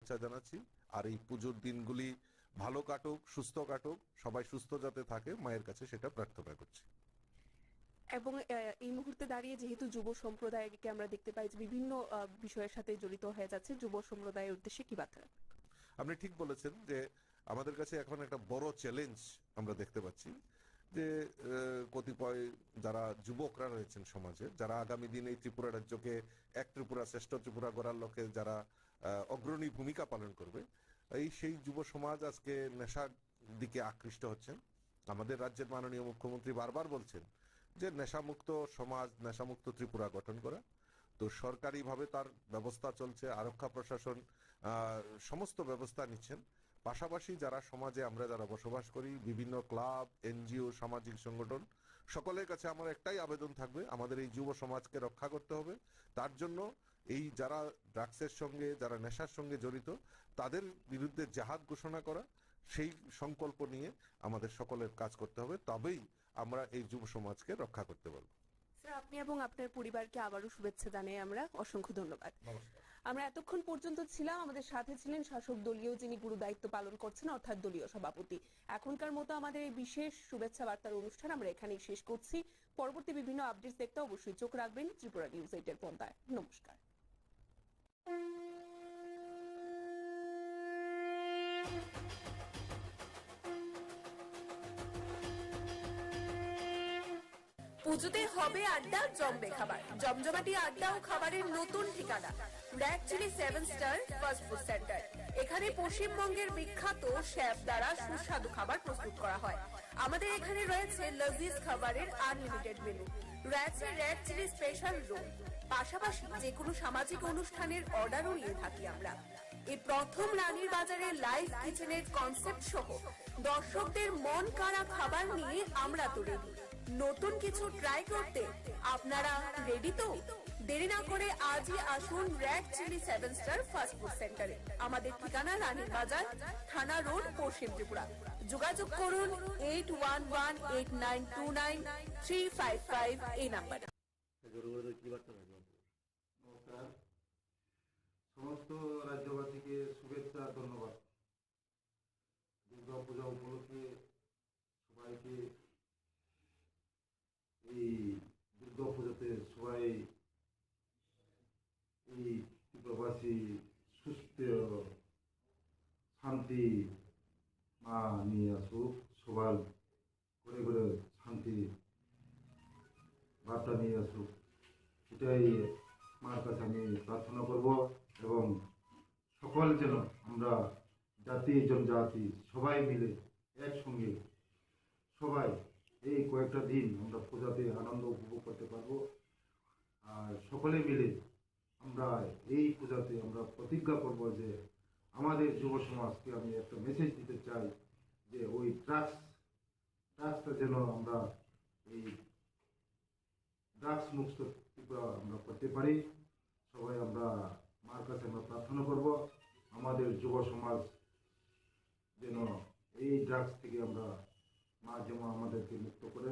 শুভেচ্ছা জানাচ্ছি। আর এই পুজোর দিনগুলি ভালো কাটুক, সুস্থ কাটুক, সবাই সুস্থ যাতে থাকে মায়ের কাছে সেটা প্রার্থনা করছি। এবং এই মুহূর্তে দাঁড়িয়ে যেহেতু যুব সম্প্রদায়কে আমরা দেখতে পাই যে বিভিন্ন বিষয়ের সাথে জড়িত হয়ে যাচ্ছে, যুব সম্প্রদায়ের উদ্দেশ্যে কি বার্তা? আপনি ঠিক বলেছেন যে আমাদের কাছে এখন একটা বড় চ্যালেঞ্জ আমরা দেখতে পাচ্ছি যে কতিপয় যারা যুবকরা রয়েছেন সমাজে, যারা আগামী দিনে এই ত্রিপুরা রাজ্যকে এক ত্রিপুরা শ্রেষ্ঠ ত্রিপুরা গড়ার লক্ষ্যে যারা অগ্রণী ভূমিকা পালন করবে, সেই যুব সমাজ আজকে নেশার দিকে আকৃষ্ট হচ্ছেন। আমাদের রাজ্যের মাননীয় মুখ্যমন্ত্রী বারবার বলছেন যে নেশামুক্ত সমাজ, নেশামুক্ত ত্রিপুরা গঠন করা। তো সরকারিভাবে তার ব্যবস্থা চলছে, আরক্ষা প্রশাসন সমস্ত ব্যবস্থা নিচ্ছেন। পাশাপাশি যারা সমাজে আমরা যারা বসবাস করি, বিভিন্ন ক্লাব, এনজিও, সামাজিক সংগঠন, সকলের কাছে আমার একটাই আবেদন থাকবে, আমাদের এই যুব সমাজকে রক্ষা করতে হবে। তার জন্য এই যারা ড্রাগসের সঙ্গে, যারা নেশার সঙ্গে জড়িত, তাদের বিরুদ্ধে জেহাদ ঘোষণা করা, সেই সংকল্প নিয়ে আমাদের সকলের কাজ করতে হবে। তবেই আমরা এই যুব সমাজকে রক্ষা করতে পারবো। স্যার, আপনি এবং আপনার পরিবারকে আবারও শুভেচ্ছা জানাই আমরা। অসংখ্য ধন্যবাদ। আমরা এতক্ষণ পর্যন্ত ছিলাম, আমাদের সাথে ছিলেন শাসক দলীয় যিনি গুরু দায়িত্ব পালন করছেন অর্থাৎ দলীয় সভাপতি। এখনকার মতো আমাদের এই বিশেষ শুভেচ্ছা বার্তার অনুষ্ঠান আমরা এখানেই শেষ করছি। পরবর্তী বিভিন্ন আপডেটস দেখতে অবশ্যই চোখ রাখবেন ত্রিপুরা নিউজ 8 এর পর্দায়। নমস্কার। পুজোতে হবে আড্ডা, জমবে খাবার, জমজমাটি আড্ডা ও খাবারের নতুন ঠিকানা র্যাক chilli 7 star fast food centre. এখানে পশ্চিমবঙ্গের বিখ্যাত শেফ দ্বারা সুস্বাদু খাবার প্রস্তুত করা হয়। আমাদের এখানে রয়েছে লজিজ খাবারের আনলিমিটেড মেনু, রয়েছে র্যাক চিলি স্পেশাল রোল, পাশাপাশি যে কোনো সামাজিক অনুষ্ঠানের অর্ডারও নিয়ে থাকি আমরা। এই প্রথম রানীর বাজারে লাইভ কিচেনের কনসেপ্ট সহ দর্শকদের মন কাড়া খাবার নিয়ে আমরা তো রেডি। নতুন কিছু ট্রাই করতে আপনারা রেডি তো? দেরি না করে আজই আসুন র্যাক চিলি 7 স্টার ফাস্ট ফুড সেন্টারে। আমাদের ঠিকানা রানীর বাজার, থানা রোড, পশ্চিম ত্রিপুরা। যোগাযোগ করুন 8118929355 এই নাম্বারে। সমস্ত রাজ্যবাসীকে শুভেচ্ছা, ধন্যবাদ। দুর্গা পূজা উপলক্ষে সবাইকে এই দুর্গা পুজোতে সবাই এই ত্রিপুরাবাসী সুস্থ শান্তি মা নিয়ে আসুক, সবার করে করে শান্তি বার্তা নিয়ে আসুক, এটাই মার কাছে আমি প্রার্থনা করব। এবং সকল যেন আমরা জাতি জনজাতি সবাই মিলে একসঙ্গে সবাই এই কয়েকটা দিন আমরা পূজাতে আনন্দ উপভোগ করতে পারবো। আর সকলে মিলে আমরা এই পূজাতে আমরা প্রতিজ্ঞা করব যে আমাদের যুব সমাজকে আমি একটা মেসেজ দিতে চাই যে ওই ড্রাগসটা যেন আমরা এই ড্রাগস মুক্ত ত্রিপুরা আমরা করতে পারি। সবাই আমরা মার কাছে আমরা প্রার্থনা করব আমাদের যুব সমাজ যেন এই ড্রাগস থেকে আমরা মা যেমন আমাদেরকে মুক্ত করে।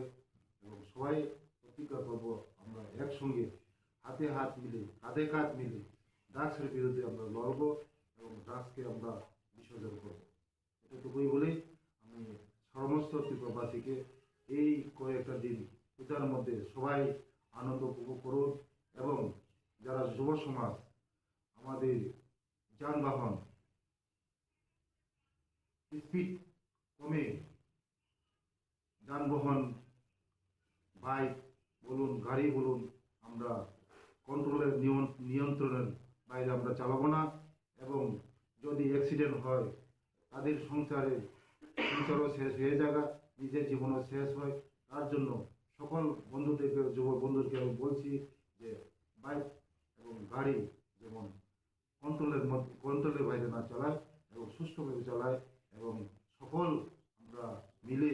এবং সবাই প্রতিজ্ঞা করব আমরা একসঙ্গে হাতে হাত মিলে, কাঁধে কাঁধ মিলে ড্রাগসের বিরুদ্ধে আমরা লড়ব এবং ড্রাগসকে আমরা বিসর্জন করব। এতটুকুই বলে আমি সমস্ত ত্রিপুরাবাসীকে এই কয়েকটা দিন পূজার মধ্যে সবাই আনন্দ উপভোগ করুন। এবং যারা যুব সমাজ আমাদের যানবাহন স্পিড কমে, যানবাহন বাইক বলুন, গাড়ি বলুন, আমরা কন্ট্রোলের নিয়ন্ত্রণের বাইরে আমরা চালাবো না। এবং যদি অ্যাক্সিডেন্ট হয় তাদের সংসারও শেষ হয়ে যাবে, নিজের জীবনও শেষ হয়। তার জন্য সকল বন্ধুদেরকে, যুব বন্ধুদেরকে আমি বলছি যে বাইক এবং গাড়ি যেমন কন্ট্রোলের বাইরে না চালায় এবং সুষ্ঠুভাবে চালায়। এবং সকল আমরা মিলে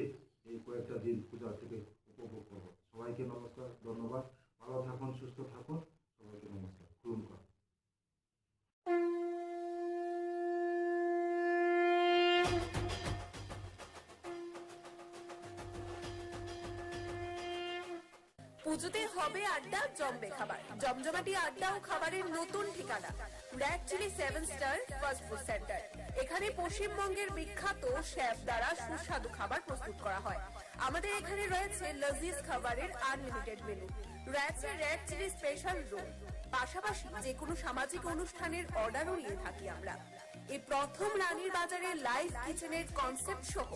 এই কয়েকটা দিন পূজা থেকে উপভোগ করব। সবাইকে নমস্কার, ধন্যবাদ। ভালো থাকুন, সুস্থ থাকুন, সবাইকে নমস্কার, খুন কর। পুজোতে হবে আড্ডা, জমবে খাবার, জমজমাটি আড্ডা ও খাবারের নতুন ঠিকানা র‍্যাক chilli 7 star fast food centre. এখানে পশ্চিমবঙ্গের বিখ্যাত শেফ দ্বারা সুস্বাদু খাবার প্রস্তুত করা হয়। আমাদের এখানে রয়েছে লজিজ খাবারের আনলিমিটেড মেনু, রয়েছে র‍্যাক চিলি স্পেশাল রোল, পাশাপাশি যে কোনো সামাজিক অনুষ্ঠানের অর্ডারও নিয়ে থাকি আমরা। এই প্রথম রানীর বাজারে লাইভ কিচেনের কনসেপ্ট সহ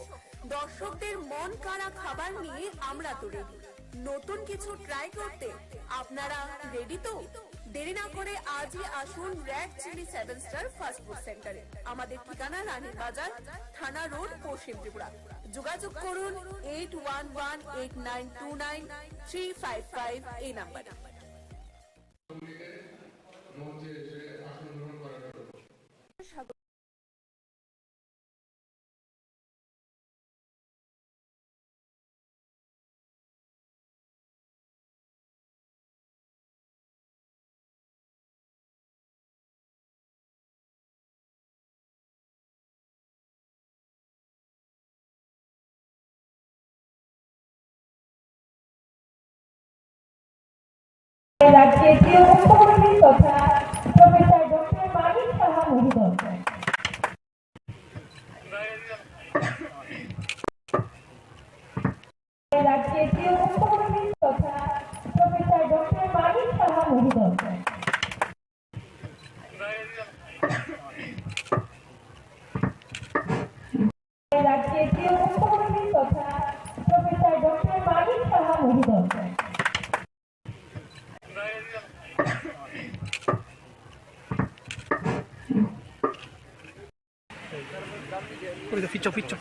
দর্শকদের মন কাড়া খাবার নিয়ে আমরা তো রেডি। নতুন কিছু ট্রাই করতে আপনারা রেডি তো? দেরি না করে আজই আসুন র‍্যাক চিলি 7 স্টার ফাস্ট ফুড সেন্টারে। আমাদের ঠিকানা রানীর বাজার, থানা রোড, পশ্চিম ত্রিপুরা। যোগাযোগ করুন 8118929355 এই নাম্বারে। রাজ্যের প্রিয় মুখ্যমন্ত্রী তথা প্রফেসর ডক্টর মানিক সাহা মহোদয়। রাজ্যের প্রিয় মুখ্যমন্ত্রী তথা প্রফেসর ডক্টর মানিক সাহা মহোদয়। রাজ্যের প্রিয় মুখ্যমন্ত্রী তথা প্রফেসর ডক্টর মানিক সাহা মহোদয়। Ficho, ficho.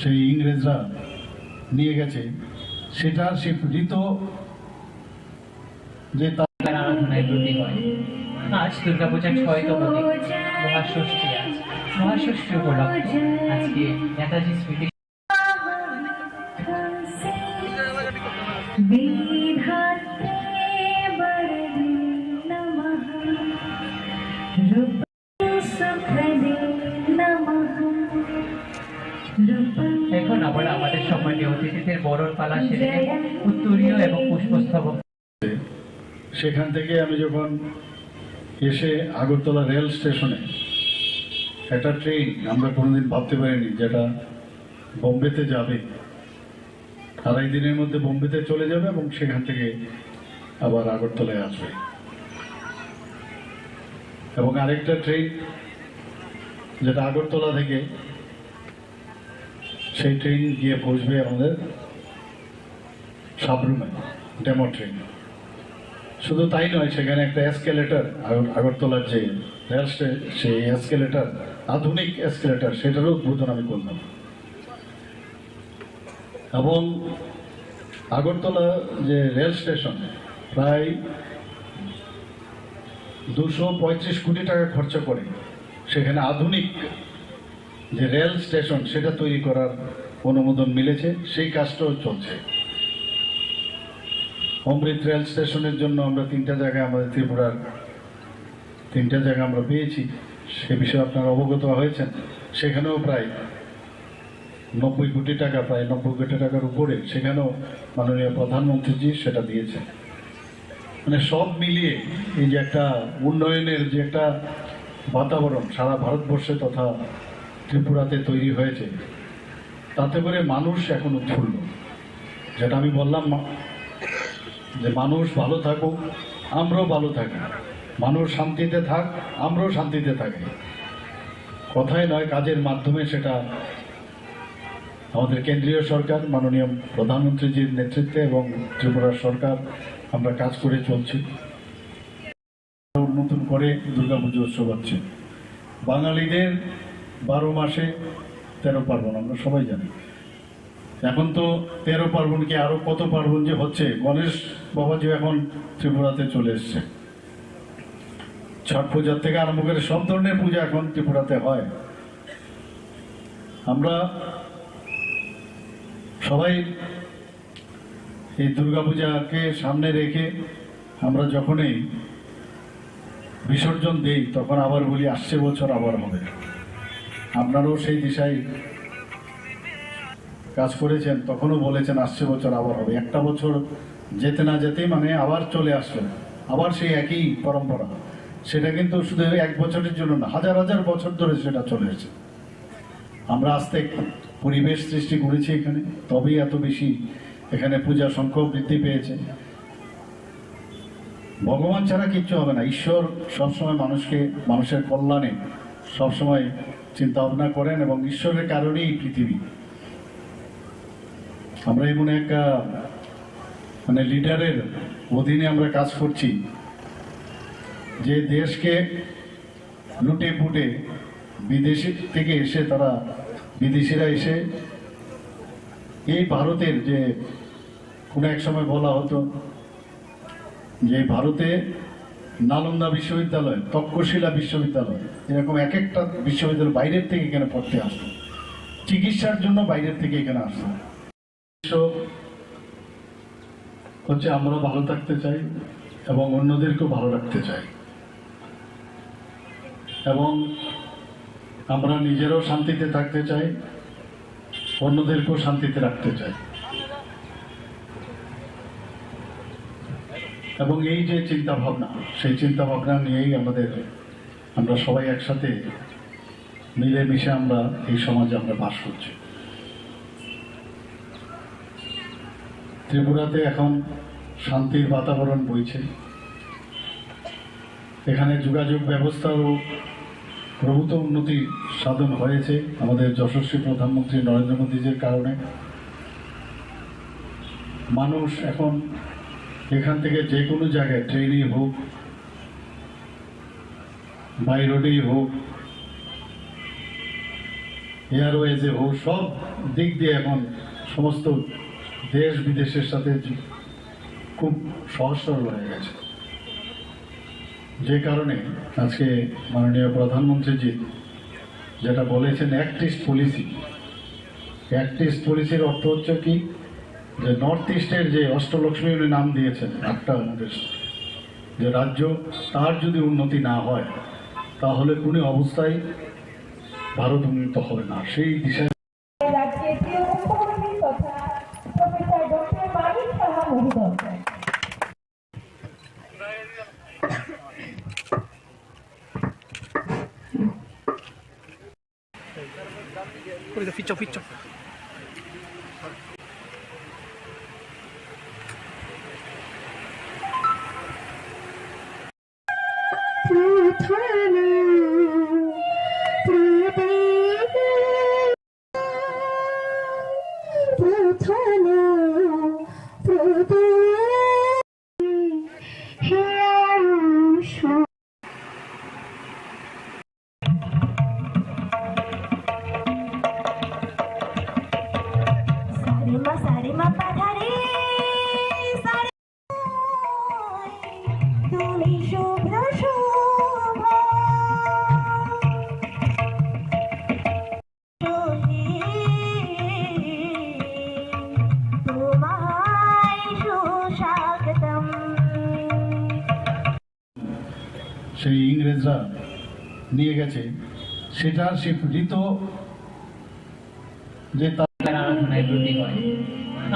সেই ইংরেজরা নিয়ে গেছে সেটার সে প্রীত যে আরাধনায় ব্রতী হয়। আজ দুর্গাপূজার 6তম দিন, মহাষষ্ঠী। আজ মহাষষ্ঠী উপলক্ষে আজকে নেতাজি স্মৃতি এখন আবার আমাদের সম্মানীয় অতিথিদের বরণ পালা সেরে উত্তরীয় এবং পুষ্পস্তবক। সেখান থেকে আমি যখন এসে আগরতলা রেল স্টেশনে একটা ট্রেন আমরা কোনোদিন ভাবতে পারিনি যেটা বোম্বেতে যাবে, 2.5 দিনের মধ্যে বোম্বেতে চলে যাবে এবং সেখান থেকে আবার আগরতলায় আসবে। এবং আরেকটা ট্রেন যেটা আগরতলা থেকে সেই ট্রেন গিয়ে পৌঁছবে আমাদের সাবরুমে, ডেমো ট্রেন। শুধু তাই নয়, সেখানে একটা এসকেলেটর, আগরতলার যে রেল সেই এসকেলেটর, আধুনিক এসকেলেটর, সেটারও উদ্বোধন আমি করলাম। এবং আগরতলা যে রেল স্টেশন প্রায় 235 কোটি টাকা খরচ করে সেখানে আধুনিক যে রেল স্টেশন সেটা তৈরি করার অনুমোদন মিলেছে, সেই কাজটাও চলছে। অমৃত রেল স্টেশনের জন্য আমরা 3টা জায়গায়, আমাদের ত্রিপুরার 3টা জায়গা আমরা পেয়েছি, সে বিষয়ে আপনারা অবগত হয়েছেন। সেখানেও প্রায় 90 কোটি টাকা, প্রায় 90 কোটি টাকার উপরে সেখানেও মাননীয় প্রধানমন্ত্রীজি সেটা দিয়েছেন। মানে সব মিলিয়ে এই যে একটা উন্নয়নের যে একটা বাতাবরণ সারা ভারতবর্ষে তথা ত্রিপুরাতে তৈরি হয়েছে, তাতে করে মানুষ এখন উৎফুল্ল। যেটা আমি বললাম যে মানুষ ভালো থাকুক, আমরাও ভালো থাকি, মানুষ শান্তিতে থাক, আমরাও শান্তিতে থাকি। কথায় নয়, কাজের মাধ্যমে সেটা আমাদের কেন্দ্রীয় সরকার মাননীয় প্রধানমন্ত্রীজির নেতৃত্বে এবং ত্রিপুরার সরকার আমরা কাজ করে চলছি। নতুন করে দুর্গাপুজো উৎসব হচ্ছে। বাঙালিদের 12 মাসে 13 পার্বণ, আমরা সবাই জানি। এখন তো 13 পার্বণ কি আরো কত পার্বণ যে হচ্ছে। গণেশ বাবাজি এখন ত্রিপুরাতে চলে এসছে। ছট পূজার থেকে আরম্ভ করে সব ধরনের পূজা এখন ত্রিপুরাতে হয়। আমরা সবাই এই দুর্গাপূজাকে সামনে রেখে আমরা যখনই বিসর্জন দেই তখন আবার বলি আসছে বছর আবার হবে। আপনারাও সেই দিশায় কাজ করেছেন, তখনও বলেছেন আসছে বছর আবার হবে। একটা বছর যেতে না যেতেই মানে আবার চলে আসলো, আবার সেই একই পরম্পরা। সেটা কিন্তু শুধু এক বছরের জন্য না, হাজার হাজার বছর ধরে সেটা চলে এসেছে। আমরা আস্তে পরিবেশ সৃষ্টি করেছি এখানে, তবেই এত বেশি এখানে পূজার সংখ্যা বৃদ্ধি পেয়েছে। ভগবান ছাড়া কিচ্ছু হবে না। ঈশ্বর সবসময় মানুষের কল্যাণে সবসময় চিন্তা ভাবনা করেন এবং ঈশ্বরের কারণেই পৃথিবী। আমরা এমন একটা মানে লিডারের অধীনে আমরা কাজ করছি যে দেশকে লুটে পুটে বিদেশি থেকে এসে বিদেশিরা এসে এই ভারতের যে কোনো এক সময় বলা হতো যে ভারতে নালন্দা বিশ্ববিদ্যালয়, তক্ষশিলা বিশ্ববিদ্যালয়, এরকম এক একটা বিশ্ববিদ্যালয় বাইরের থেকে এখানে পড়তে আসতো, চিকিৎসার জন্য বাইরের থেকে এখানে আসতো। হচ্ছে আমরা ভালো থাকতে চাই এবং অন্যদেরকেও ভালো রাখতে চাই এবং আমরা নিজেরাও শান্তিতে থাকতে চাই, অন্যদেরকেও শান্তিতে রাখতে চাই। এবং এই যে চিন্তা ভাবনা, সেই চিন্তা ভাবনা নিয়েই আমরা সবাই একসাথে মিলেমিশে আমরা এই সমাজে আমরা বাস করছি। ত্রিপুরাতে এখন শান্তির বাতাবরণ বইছে। এখানে যোগাযোগ ব্যবস্থারও প্রভূত উন্নতি সাধন হয়েছে আমাদের যশস্বী প্রধানমন্ত্রী নরেন্দ্র মোদীজির কারণে। মানুষ এখন এখান থেকে যে কোনো জায়গায়, ট্রেনেই হোক, বাই রোডেই হোক, এয়ারওয়েজে হোক, সব দিক দিয়ে এখন সমস্ত দেশ বিদেশের সাথে খুব সহজ সরল হয়ে গেছে। যে কারণে আজকে মাননীয় প্রধানমন্ত্রীজি যেটা বলেছেন act east policy, act east পলিসির অর্থ হচ্ছে কি, যে নর্থ ইস্টের যে অষ্টলক্ষ্মী উনি নাম দিয়েছেন, একটা আমাদের যে রাজ্য, তার যদি উন্নতি না হয় তাহলে কোনো অবস্থায় ভারত উন্নত হবে না। সেই দিশায় রাজ্যের প্রিয় মুখ্যমন্ত্রী তথা প্রফেসর ডক্টর মানিক সাহা মহোদয়। Ficcio, ficcio. সেই ইংরেজরা নিয়ে গেছে, সেটার স্বীকৃত যে আরাধনায় ব্রতী হয়।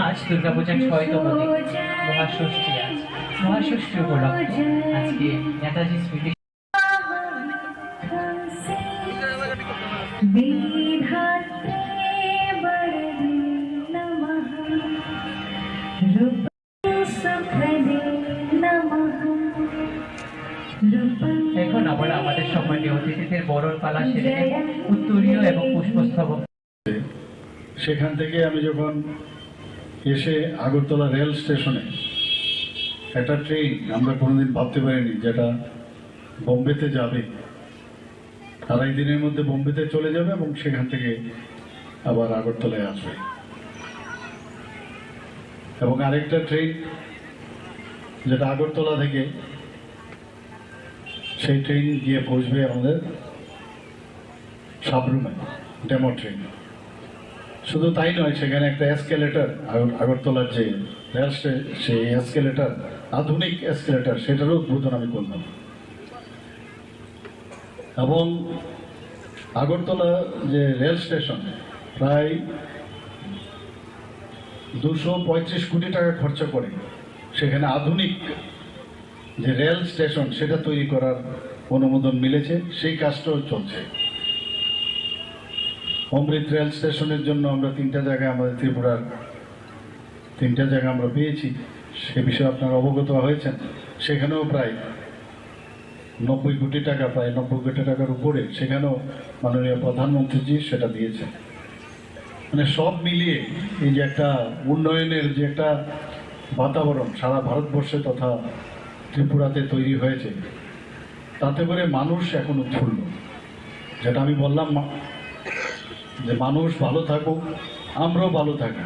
আজ দুর্গাপূজার 6তম দিন, মহাষষ্ঠী। আজ মহাষষ্ঠী উপলক্ষে আজকে নেতাজি স্মৃতি এখন আমরা আমাদের সম্মানীয় অতিথিদের বরণ পালা সেরে উত্তরীয় এবং পুষ্পস্তবক সেখান থেকে আমি যখন এসে আগরতলা রেল স্টেশনে একটা ট্রেন আমরা কোনোদিন ভাবতে পারিনি যেটা বোম্বেতে যাবে, 2.5 দিনের মধ্যে বোম্বেতে চলে যাবে এবং সেখান থেকে আবার আগরতলায় আসবে। এবং আরেকটা ট্রেন যেটা আগরতলা থেকে সেই ট্রেন গিয়ে পৌঁছবে আমাদের সাবরুমে, ডেমো ট্রেন। শুধু তাই নয়, সেখানে একটা এসকেলেটর, আগরতলার যে রেল সেই এসকেলেটর, আধুনিক এসকেলেটর, সেটারও উদ্বোধন আমি করলাম। এবং আগরতলা যে রেল স্টেশন প্রায় 235 কোটি টাকা খরচা করে সেখানে আধুনিক যে রেল স্টেশন সেটা তৈরি করার অনুমোদন মিলেছে, সেই কাজটাও চলছে। অমৃত রেল স্টেশনের জন্য আমরা 3টা জায়গায়, আমাদের ত্রিপুরার 3টা জায়গা আমরা পেয়েছি, সে বিষয়ে আপনারা অবগত হয়েছেন। সেখানেও প্রায় 90 কোটি টাকা, প্রায় 90 কোটি টাকার উপরে সেখানেও মাননীয় প্রধানমন্ত্রীজি সেটা দিয়েছেন। মানে সব মিলিয়ে এই যে একটা উন্নয়নের যে একটা বাতাবরণ সারা ভারতবর্ষে তথা ত্রিপুরাতে তৈরি হয়েছে, তাতে করে মানুষ এখন উৎফুল্ল। যেটা আমি বললাম যে মানুষ ভালো থাকুক, আমরাও ভালো থাকি,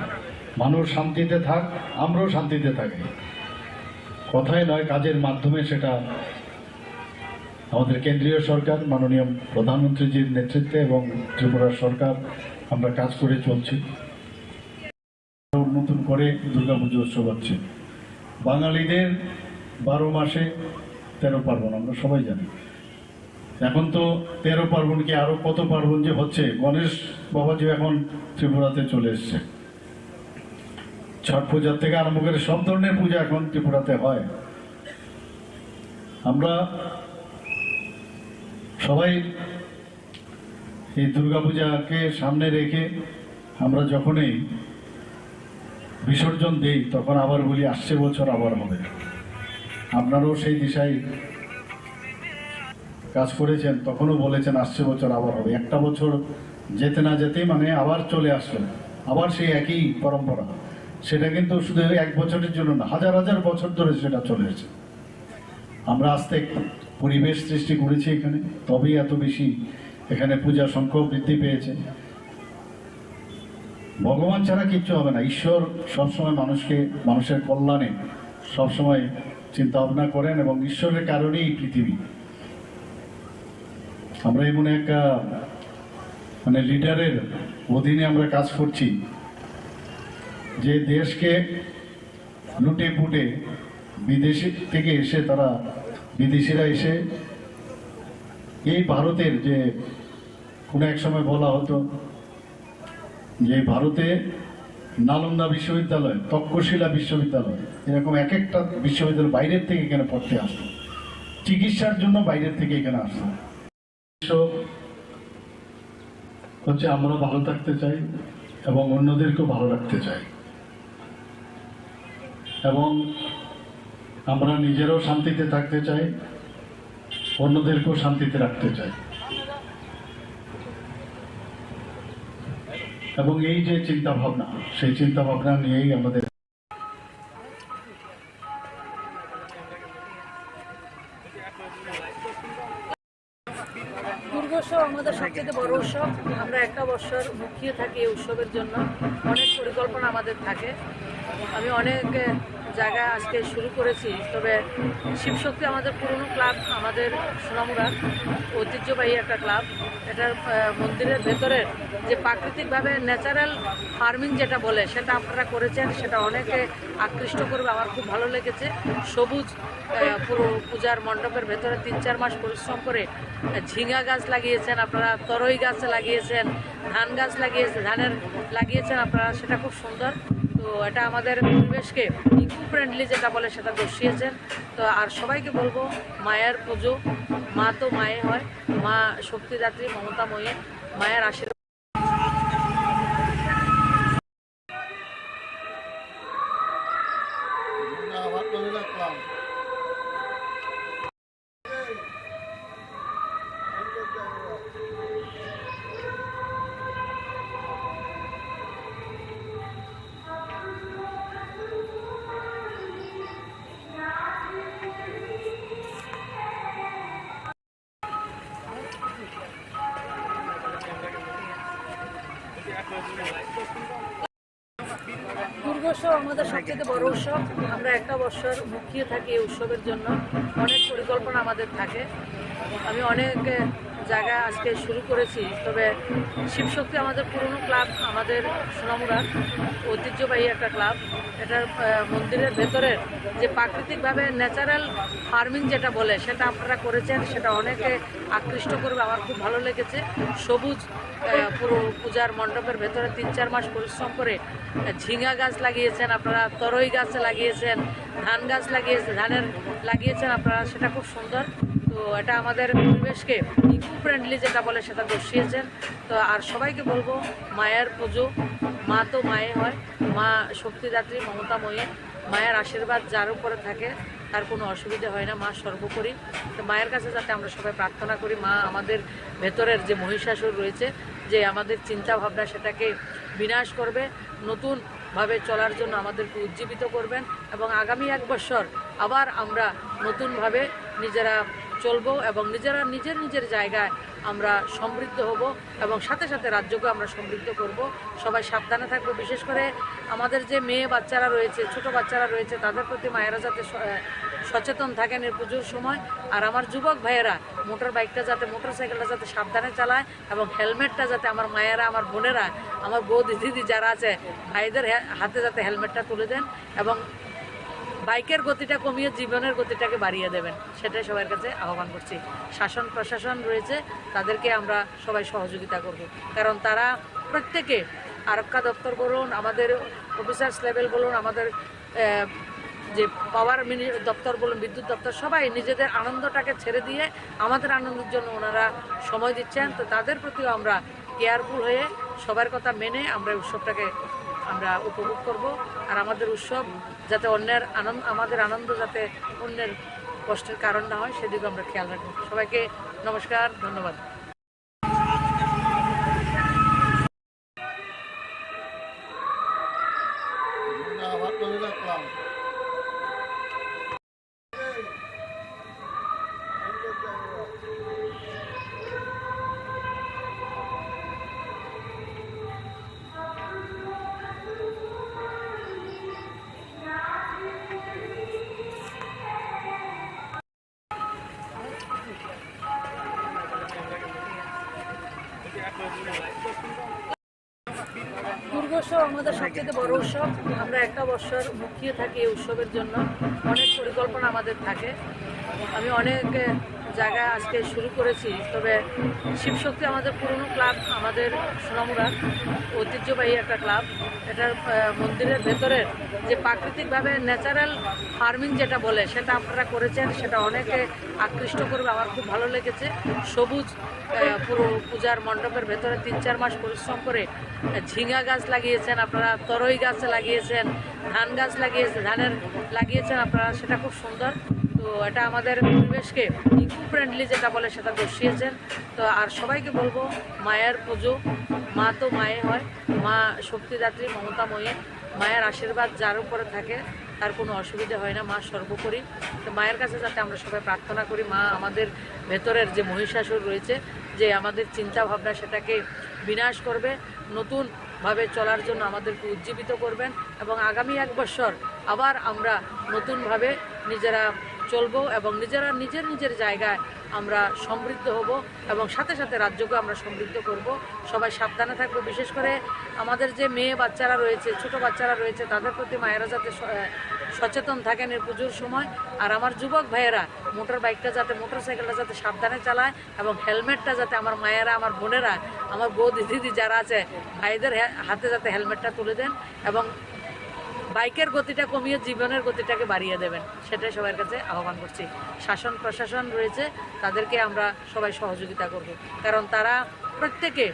মানুষ শান্তিতে থাক, আমরাও শান্তিতে থাকি। কথায় নয়, কাজের মাধ্যমে সেটা আমাদের কেন্দ্রীয় সরকার মাননীয় প্রধানমন্ত্রীজির নেতৃত্বে এবং ত্রিপুরার সরকার আমরা কাজ করে চলছি। নতুন করে দুর্গাপুজো উৎসব হচ্ছে। বাঙালিদের 12 মাসে 13 পার্বণ, আমরা সবাই জানি। এখন তো 13 পার্বণ কি আরো কত পার্বণ যে হচ্ছে। গণেশ বাবাজি এখন ত্রিপুরাতে চলে এসছে। ছট পূজার থেকে আরম্ভ করে সব ধরনের পূজা এখন ত্রিপুরাতে হয়। আমরা সবাই এই দুর্গাপূজাকে সামনে রেখে আমরা যখনই বিসর্জন দেই তখন আবার বলি আসছে বছর আবার হবে। আপনারাও সেই দিশায় কাজ করেছেন, তখনও বলেছেন আসছে বছর আবার হবে। একটা বছর যেতে না যেতেই মানে আবার চলে আসলো, আবার সেই একই পরম্পরা। সেটা কিন্তু শুধু 1 বছরের জন্য না, হাজার হাজার বছর ধরে সেটা চলে এসেছে। আমরা আস্তে পরিবেশ সৃষ্টি করেছি এখানে, তবেই এত বেশি এখানে পূজার সংখ্যা বৃদ্ধি পেয়েছে। ভগবান ছাড়া কিচ্ছু হবে না। ঈশ্বর সবসময় মানুষের কল্যাণে সবসময় চিন্তা ভাবনা করেন এবং ঈশ্বরের কারণেই এই পৃথিবী। আমরা এমন একটা মানে লিডারের অধীনে আমরা কাজ করছি যে দেশকে লুটে পুটে বিদেশি থেকে এসে বিদেশিরা এসে এই ভারতের যে কোনো এক সময় বলা হতো যে ভারতে নালন্দা বিশ্ববিদ্যালয়, তক্ষশিলা বিশ্ববিদ্যালয়, এরকম এক একটা বিশ্ববিদ্যালয় বাইরের থেকে এখানে পড়তে আসতো, চিকিৎসার জন্য বাইরের থেকে এখানে আসতো। হচ্ছে আমরা ভালো থাকতে চাই এবং অন্যদেরকেও ভালো রাখতে চাই এবং আমরা নিজেরাও শান্তিতে থাকতে চাই, অন্যদেরকেও শান্তিতে রাখতে চাই। এবং এই যে চিন্তা ভাবনা, সেই চিন্তা ভাবনা নিয়েই আমাদের দুর্গোৎসব আমাদের সবচেয়ে বড় উৎসব। আমরা একটা বছর মুখিয়ে থাকি এই উৎসবের জন্য। অনেক পরিকল্পনা আমাদের থাকে। আমি অনেক জায়গায় আজকে শুরু করেছি, তবে শিবশক্তি আমাদের পুরনো ক্লাব, আমাদের সোনামুড়ার ঐতিহ্যবাহী একটা ক্লাব। এটার মন্দিরের ভেতরে যে প্রাকৃতিকভাবে ন্যাচারাল ফার্মিং যেটা বলে সেটা আপনারা করেছেন, সেটা অনেকে আকৃষ্ট করবে। আমার খুব ভালো লেগেছে। সবুজ পুরো পূজার মণ্ডপের ভেতরে 3-4 মাস পরিশ্রম করে ঝিঙা গাছ লাগিয়েছেন আপনারা, তরই গাছ লাগিয়েছেন, ধান গাছ লাগিয়েছেন আপনারা, সেটা খুব সুন্দর। তো এটা আমাদের পরিবেশকে ইকো ফ্রেন্ডলি যেটা বলে সেটা দর্শিয়েছেন। তো আর সবাইকে বলবো, মায়ের পুজো, মা তো মায়ে হয়, মা শক্তিদাত্রী, মমতাময়ী, মায়ের আশীর্বাদ। দুর্গোৎসব আমাদের সবচেয়ে বড় উৎসব। আমরা একটা বছর মুখিয়ে থাকি এই উৎসবের জন্য। অনেক পরিকল্পনা আমাদের থাকে। আমি অনেক জায়গায় আজকে শুরু করেছি, তবে শিবশক্তি আমাদের পুরনো ক্লাব, আমাদের সোনামুড়ার ঐতিহ্যবাহী একটা ক্লাব। এটার মন্দিরের ভেতরের যে প্রাকৃতিকভাবে ন্যাচারাল ফার্মিং যেটা বলে সেটা আপনারা করেছেন, সেটা অনেকে আকৃষ্ট করবে। আমার খুব ভালো লেগেছে। সবুজ পুরো পূজার মণ্ডপের ভেতরে 3-4 মাস পরিশ্রম করে ঝিঙা গাছ লাগিয়েছেন আপনারা, তরই গাছ লাগিয়েছেন, ধান গাছ লাগিয়েছেন আপনারা, সেটা খুব সুন্দর। তো এটা আমাদের পরিবেশকে ইকো ফ্রেন্ডলি যেটা বলে সেটা দর্শিয়েছেন। তো আর সবাইকে বলবো, মায়ের পুজো, মা তো মায়ে হয়, মা শক্তিদাত্রী, মমতাময়ী। মায়ের আশীর্বাদ যার উপরে থাকে তার কোনো অসুবিধা হয় না, মা সর্বোপরি। তো মায়ের কাছে যাতে আমরা সবাই প্রার্থনা করি, মা আমাদের ভেতরের যে মহিষাসুর রয়েছে, যে আমাদের চিন্তা ভাবনা সেটাকে বিনাশ করবে, নতুনভাবে চলার জন্য আমাদেরকে উজ্জীবিত করবেন এবং আগামী 1 বছর আবার আমরা নতুনভাবে নিজেরা চলবো এবং নিজেরা নিজের জায়গায় আমরা সমৃদ্ধ হব এবং সাথে সাথে রাজ্যকে আমরা সমৃদ্ধ করব। সবাই সাবধানে থাকবো। বিশেষ করে আমাদের যে মেয়ে বাচ্চারা রয়েছে, ছোট বাচ্চারা রয়েছে, তাদের প্রতি মায়েরা যাতে সচেতন থাকেন এই পুজোর সময়। আর আমার যুবক ভাইয়েরা মোটরসাইকেলটা যাতে সাবধানে চালায় এবং হেলমেটটা যাতে আমার মায়েরা, আমার বোনেরা, আমার বৌদি দিদি যারা আছে, ভাইদের হাতে যাতে হেলমেটটা তুলে দেন এবং বাইকের গতিটা কমিয়ে জীবনের গতিটাকে বাড়িয়ে দেবেন, সেটাই সবার কাছে আহ্বান করছি। শাসন প্রশাসন রয়েছে, তাদেরকে আমরা সবাই সহযোগিতা করব, কারণ তারা প্রত্যেকে আরক্ষা দপ্তর বলুন, আমাদের অফিসার্স লেভেল বলুন, আমাদের যে পাওয়ার দপ্তর বলুন, বিদ্যুৎ দপ্তর, সবাই নিজেদের আনন্দটাকে ছেড়ে দিয়ে আমাদের আনন্দের জন্য ওনারা সময় দিচ্ছেন। তো তাদের প্রতিও আমরা কেয়ারফুল হয়ে সবার কথা মেনে আমরা উৎসবটাকে আমরা উপভোগ করব। আর আমাদের উৎসব যাতে আমাদের আনন্দ যাতে অন্যের কষ্টের কারণ না হয়, সেদিকে আমরা খেয়াল রাখবো। সবাইকে নমস্কার, ধন্যবাদ। দুর্গোৎসব আমাদের সবচেয়ে বড় উৎসব। আমরা একটা বছর মুখিয়ে থাকি এই উৎসবের জন্য। অনেক পরিকল্পনা আমাদের থাকে। আমি অনেক জায়গায় আজকে শুরু করেছি, তবে শিবশক্তি আমাদের পুরনো ক্লাব, আমাদের সোনামুড়ার ঐতিহ্যবাহী একটা ক্লাব। এটার মন্দিরের ভেতরের যে প্রাকৃতিকভাবে ন্যাচারাল ফার্মিং যেটা বলে সেটা আপনারা করেছেন, সেটা অনেকে আকৃষ্ট করবে। আমার খুব ভালো লেগেছে। সবুজ পুরো পূজার মণ্ডপের ভেতরে 3-4 মাস পরিশ্রম করে ঝিঙা গাছ লাগিয়েছেন আপনারা, তরই গাছ লাগিয়েছেন, ধান গাছ লাগিয়েছেন আপনারা, সেটা খুব সুন্দর। তো এটা আমাদের পরিবেশকে ইকো ফ্রেন্ডলি যেটা বলে সেটা দর্শিয়েছেন। তো আর সবাইকে বলবো, মায়ের পুজো, মা তো মায়ে হয়, মা শক্তিদাত্রী, মমতাময়ী। মায়ের আশীর্বাদ যার উপরে থাকে তার কোনো অসুবিধা হয় না, মা সর্বোপরি। তো মায়ের কাছে যাতে আমরা সবাই প্রার্থনা করি, মা আমাদের ভেতরের যে মহিষাসুর রয়েছে, যে আমাদের চিন্তা ভাবনা সেটাকে বিনাশ করবে, নতুনভাবে চলার জন্য আমাদেরকে উজ্জীবিত করবেন এবং আগামী 1 বছর আবার আমরা নতুনভাবে নিজেরা চলবো এবং নিজেরা নিজের জায়গায় আমরা সমৃদ্ধ হব এবং সাথে সাথে রাজ্যকে আমরা সমৃদ্ধ করব। সবাই সাবধানে থাকবো। বিশেষ করে আমাদের যে মেয়ে বাচ্চারা রয়েছে, ছোট বাচ্চারা রয়েছে, তাদের প্রতি মায়েরা যাতে সচেতন থাকেন এই পুজোর সময়। আর আমার যুবক ভাইয়েরা মোটরসাইকেলটা যাতে সাবধানে চালায় এবং হেলমেটটা যাতে আমার মায়েরা, আমার বোনেরা, আমার বৌদি দিদি যারা আছে, ভাইদের হাতে যাতে হেলমেটটা তুলে দেন এবং বাইকের গতিটা কমিয়ে জীবনের গতিটাকে বাড়িয়ে দেবেন, সেটাই সবার কাছে আহ্বান করছি। শাসন প্রশাসন রয়েছে, তাদেরকে আমরা সবাই সহযোগিতা করব, কারণ তারা প্রত্যেকে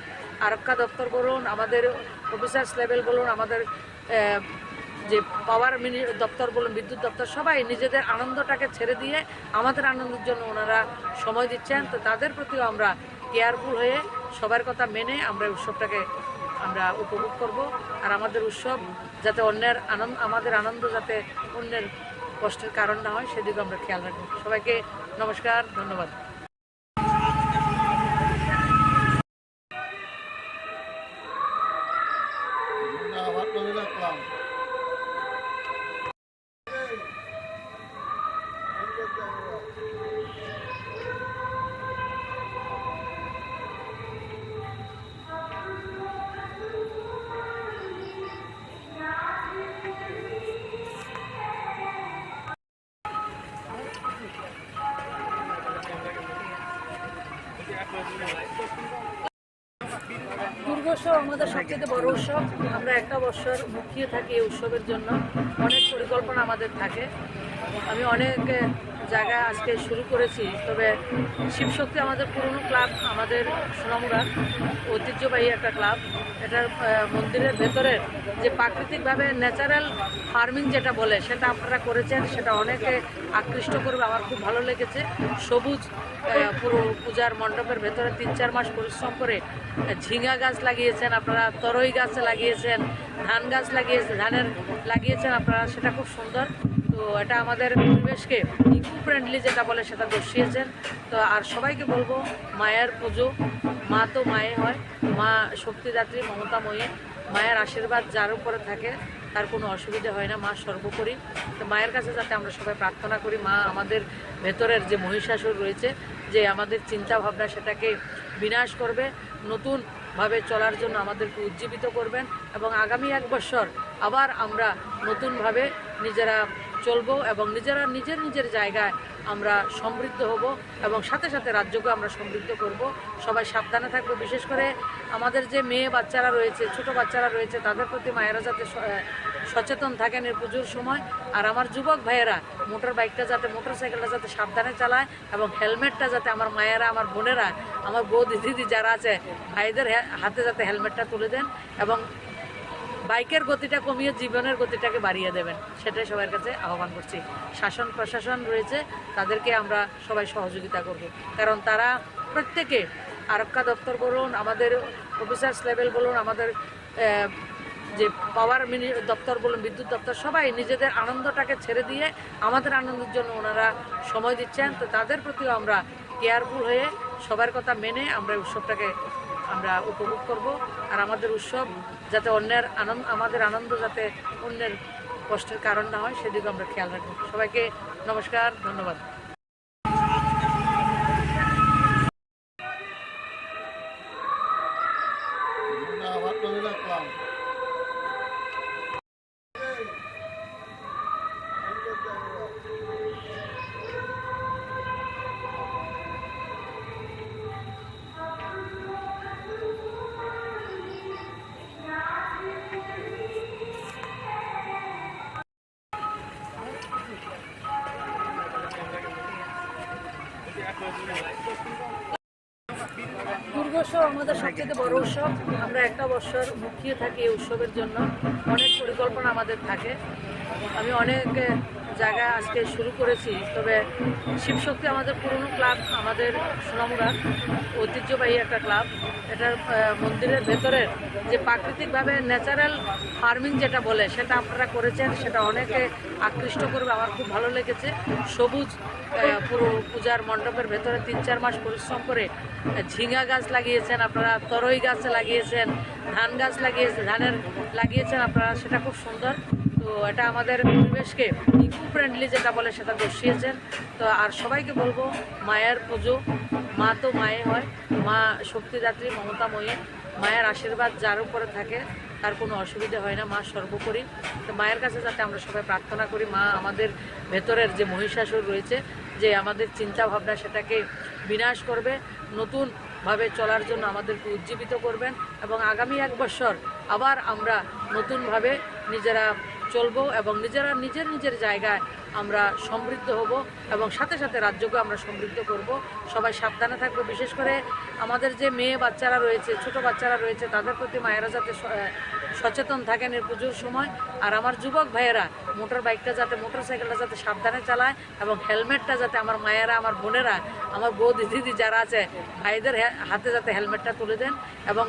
আরক্ষা দপ্তর বলুন, আমাদের অফিসার্স লেভেল বলুন, আমাদের যে পাওয়ার দপ্তর বলুন, বিদ্যুৎ দপ্তর, সবাই নিজেদের আনন্দটাকে ছেড়ে দিয়ে আমাদের আনন্দের জন্য ওনারা সময় দিচ্ছেন। তো তাদের প্রতিও আমরা কেয়ারফুল হয়ে সবার কথা মেনে আমরা উৎসবটাকে আমরা উপভোগ করব। আর আমাদের উৎসব যাতে আমাদের আনন্দ যাতে অন্যের কষ্টের কারণ না হয়, সেদিকে আমরা খেয়াল রাখবো। সবাইকে নমস্কার, ধন্যবাদ। আবার দুর্গোৎসব আমাদের সবচেয়ে বড় উৎসব। আমরা একটা বছর মুখিয়ে থাকি এই উৎসবের জন্য। অনেক পরিকল্পনা আমাদের থাকে। আমি অনেক জায়গায় আজকে শুরু করেছি, তবে শিবশক্তি আমাদের পুরনো ক্লাব, আমাদের সোনামুড়ার ঐতিহ্যবাহী একটা ক্লাব। এটার মন্দিরের ভেতরে যে প্রাকৃতিকভাবে ন্যাচারাল ফার্মিং যেটা বলে সেটা আপনারা করেছেন, সেটা অনেকে আকৃষ্ট করবে। আমার খুব ভালো লেগেছে। সবুজ পুরো পূজার মণ্ডপের ভেতরে 3-4 মাস পরিশ্রম করে ঝিঙা গাছ লাগিয়েছেন আপনারা, তরই গাছ লাগিয়েছেন, ধান গাছ লাগিয়েছেন আপনারা, সেটা খুব সুন্দর। তো এটা আমাদের পরিবেশকে ইকো ফ্রেন্ডলি যেটা বলে সেটা দর্শিয়েছেন। তো আর সবাইকে বলবো, মায়ের পুজো, মা তো মায়ে হয়, মা শক্তিদাত্রী, মমতাময়ী। মায়ের আশীর্বাদ যার উপরে থাকে তার কোনো অসুবিধা হয় না, মা সর্বোপরি। তো মায়ের কাছে যাতে আমরা সবাই প্রার্থনা করি, মা আমাদের ভেতরের যে মহিষাসুর রয়েছে, যে আমাদের চিন্তা ভাবনা সেটাকে বিনাশ করবে, নতুনভাবে চলার জন্য আমাদেরকে উজ্জীবিত করবেন, এবং আগামী 1 বছর আবার আমরা নতুনভাবে নিজেরা চলবো এবং নিজেরা নিজের জায়গায় আমরা সমৃদ্ধ হব, এবং সাথে সাথে রাজ্যকে আমরা সমৃদ্ধ করব। সবাই সাবধানে থাকবো। বিশেষ করে আমাদের যে মেয়ে বাচ্চারা রয়েছে, ছোট বাচ্চারা রয়েছে, তাদের প্রতি মায়েরা যাতে সচেতন থাকেন এই পুজোর সময়। আর আমার যুবক ভাইয়েরা মোটরসাইকেলটা যাতে সাবধানে চালায়, এবং হেলমেটটা যাতে আমার মায়েরা, আমার বোনেরা, আমার বৌদি দিদি যারা আছে, ভাইদের হাতে যাতে হেলমেটটা তুলে দেন, এবং বাইকের গতিটা কমিয়ে জীবনের গতিটাকে বাড়িয়ে দেবেন, সেটাই সবার কাছে আহ্বান করছি। শাসন প্রশাসন রয়েছে, তাদেরকে আমরা সবাই সহযোগিতা করব, কারণ তারা প্রত্যেকে, আরক্ষা দপ্তর বলুন, আমাদের অফিসার্স লেভেল বলুন, আমাদের যে পাওয়ার দপ্তর বলুন, বিদ্যুৎ দপ্তর, সবাই নিজেদের আনন্দটাকে ছেড়ে দিয়ে আমাদের আনন্দের জন্য ওনারা সময় দিচ্ছেন। তো তাদের প্রতিও আমরা কেয়ারফুল হয়ে সবার কথা মেনে আমরা উৎসবটাকে আমরা উপভোগ করব। আর আমাদের উৎসব যাতে আমাদের আনন্দ যাতে অন্যের কষ্টের কারণ না হয়, সেদিকে আমরা খেয়াল রাখবো। সবাইকে নমস্কার, ধন্যবাদ। দুর্গোৎসব আমাদের সবচেয়ে বড় উৎসব। আমরা একটা বছর মুখিয়ে থাকি এই উৎসবের জন্য। অনেক পরিকল্পনা আমাদের থাকে। আমি অনেক জায়গায় আজকে শুরু করেছি, তবে শিবশক্তি আমাদের পুরনো ক্লাব, আমাদের সোনামুড়ার ঐতিহ্যবাহী একটা ক্লাব। এটার মন্দিরের ভেতরে যে প্রাকৃতিকভাবে ন্যাচারাল ফার্মিং যেটা বলে সেটা আপনারা করেছেন, সেটা অনেকে আকৃষ্ট করবে। আমার খুব ভালো লেগেছে। সবুজ পুরো পূজার মণ্ডপের ভেতরে 3-4 মাস পরিশ্রম করে ঝিঙা গাছ লাগিয়েছেন আপনারা, তরই গাছ লাগিয়েছেন, ধান গাছ লাগিয়েছেন আপনারা, সেটা খুব সুন্দর। তো এটা আমাদের পরিবেশকে ইকো ফ্রেন্ডলি যেটা বলে সেটা দর্শিয়েছেন। তো আর সবাইকে বলবো, মায়ের পুজো, মা তো মায়ে হয়, মা শক্তিদাত্রী, মমতাময়ী। মায়ের আশীর্বাদ যার উপরে থাকে তার কোনো অসুবিধা হয় না, মা সর্বোপরি। তো মায়ের কাছে যাতে আমরা সবাই প্রার্থনা করি, মা আমাদের ভেতরের যে মহিষাসুর রয়েছে, যে আমাদের চিন্তা ভাবনা সেটাকে বিনাশ করবে, নতুনভাবে চলার জন্য আমাদেরকে উজ্জীবিত করবেন, এবং আগামী 1 বছর আবার আমরা নতুনভাবে নিজেরা চলবো, এবং নিজেরা নিজের জায়গায় আমরা সমৃদ্ধ হব, এবং সাথে সাথে রাজ্যকে আমরা সমৃদ্ধ করব। সবাই সাবধানে থাকবো। বিশেষ করে আমাদের যে মেয়ে বাচ্চারা রয়েছে, ছোট বাচ্চারা রয়েছে, তাদের প্রতি মায়েরা যাতে সচেতন থাকেন এই পুজোর সময়। আর আমার যুবক ভাইয়েরা মোটরসাইকেলটা যাতে সাবধানে চালায়, এবং হেলমেটটা যাতে আমার মায়েরা, আমার বোনেরা, আমার বৌদি দিদি যারা আছে, ভাইদের হাতে যাতে হেলমেটটা তুলে দেন, এবং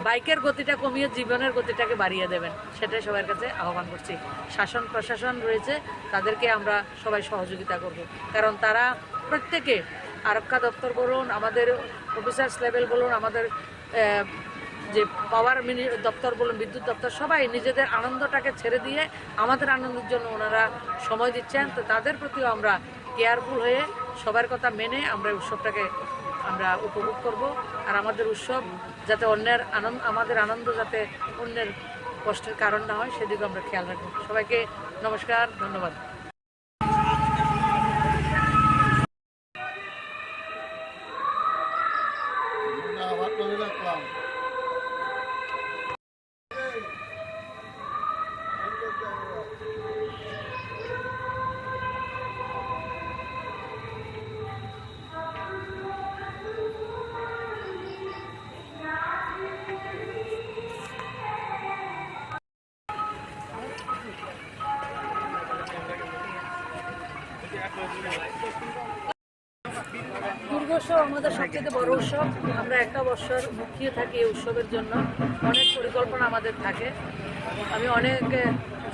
বাইকের গতিটা কমিয়ে জীবনের গতিটাকে বাড়িয়ে দেবেন, সেটাই সবার কাছে আহ্বান করছি। শাসন প্রশাসন রয়েছে, তাদেরকে আমরা সবাই সহযোগিতা করব, কারণ তারা প্রত্যেকে, আরক্ষা দপ্তর বলুন, আমাদের অফিসার্স লেভেল বলুন, আমাদের যে পাওয়ার দপ্তর বলুন, বিদ্যুৎ দপ্তর, সবাই নিজেদের আনন্দটাকে ছেড়ে দিয়ে আমাদের আনন্দের জন্য ওনারা সময় দিচ্ছেন। তো তাদের প্রতিও আমরা কেয়ারফুল হয়ে সবার কথা মেনে আমরা উৎসবটাকে আমরা উপভোগ করব। আর আমাদের উৎসব যাতে আমাদের আনন্দ যাতে অন্যের কষ্টের কারণ না হয়, সেদিকে আমরা খেয়াল রাখবো। সবাইকে নমস্কার, ধন্যবাদ। Nah, what will you দুর্গোৎসব আমাদের সবচেয়ে বড় উৎসব। আমরা একটা বছর মুখিয়ে থাকি এই উৎসবের জন্য। অনেক পরিকল্পনা আমাদের থাকে। আমি অনেক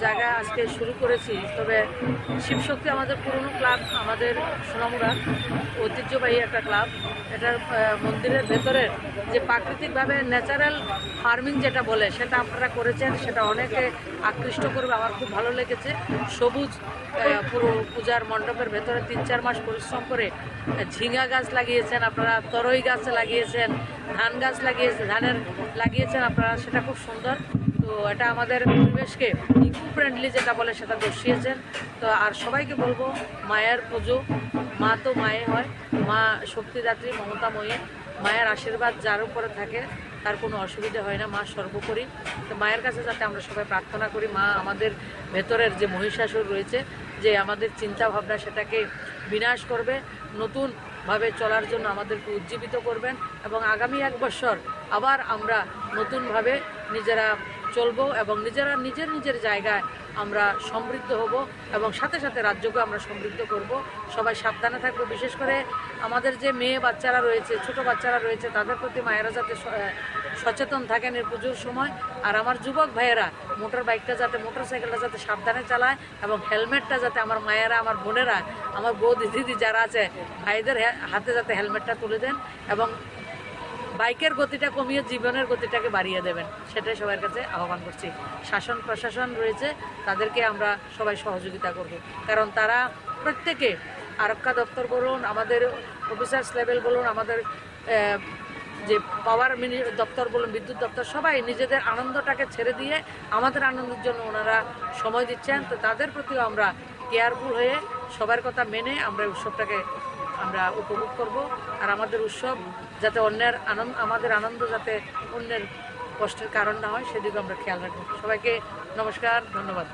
জায়গা আজকে শুরু করেছি, তবে শিবশক্তি আমাদের পুরনো ক্লাব, আমাদের সোনামুড়া ঐতিহ্যবাহী একটা ক্লাব। এটার মন্দিরের ভেতরের যে প্রাকৃতিকভাবে ন্যাচারাল ফার্মিং যেটা বলে সেটা আপনারা করেছেন, সেটা অনেকে আকৃষ্ট করবে। আমার খুব ভালো লেগেছে। সবুজ পুরো পূজার মণ্ডপের ভেতরে 3-4 মাস পরিশ্রম করে ঝিঙা গাছ লাগিয়েছেন আপনারা, তরই গাছ লাগিয়েছেন, ধান গাছ লাগিয়েছেন আপনারা, সেটা খুব সুন্দর। তো এটা আমাদের পরিবেশকে ইকো ফ্রেন্ডলি যেটা বলে সেটা দর্শিয়েছেন। তো আর সবাইকে বলবো, মায়ের পুজো, মা তো মায়ে হয়, মা শক্তিদাত্রী, মমতাময়ী। মায়ের আশীর্বাদ যার উপরে থাকে তার কোনো অসুবিধা হয় না, মা সর্বোপরি। তো মায়ের কাছে যাতে আমরা সবাই প্রার্থনা করি, মা আমাদের ভেতরের যে মহিষাসুর রয়েছে, যে আমাদের চিন্তা ভাবনা সেটাকে বিনাশ করবে, নতুনভাবে চলার জন্য আমাদেরকে উজ্জীবিত করবেন এবং আগামী 1 বছর আবার আমরা নতুনভাবে নিজেরা চলবো এবং নিজের জায়গায় আমরা সমৃদ্ধ হব এবং সাথে সাথে রাজ্যকে আমরা সমৃদ্ধ করব। সবাই সাবধানে থাকবো। বিশেষ করে আমাদের যে মেয়ে বাচ্চারা রয়েছে, ছোট বাচ্চারা রয়েছে, তাদের প্রতি মায়েরা যাতে সচেতন থাকেন এই পুজোর সময়। আর আমার যুবক ভাইয়েরা মোটরসাইকেলটা যাতে সাবধানে চালায় এবং হেলমেটটা যাতে আমার মায়েরা, আমার বোনেরা, আমার বৌদি দিদি যারা আছে, ভাইদের হাতে যাতে হেলমেটটা তুলে দেন এবং বাইকের গতিটা কমিয়ে জীবনের গতিটাকে বাড়িয়ে দেবেন, সেটাই সবার কাছে আহ্বান করছি। শাসন প্রশাসন রয়েছে, তাদেরকে আমরা সবাই সহযোগিতা করব, কারণ তারা প্রত্যেকে আরক্ষা দপ্তর বলুন, আমাদের অফিসার্স লেভেল বলুন, আমাদের যে পাওয়ার দপ্তর বলুন, বিদ্যুৎ দপ্তর, সবাই নিজেদের আনন্দটাকে ছেড়ে দিয়ে আমাদের আনন্দের জন্য ওনারা সময় দিচ্ছেন। তো তাদের প্রতিও আমরা কেয়ারফুল হয়ে সবার কথা মেনে আমরা উৎসবটাকে আমরা উপভোগ করব। আর আমাদের উৎসব যাতে আমাদের আনন্দ যাতে অন্যের কষ্টের কারণ না হয়, সেদিকে আমরা খেয়াল রাখবো। সবাইকে নমস্কার, ধন্যবাদ।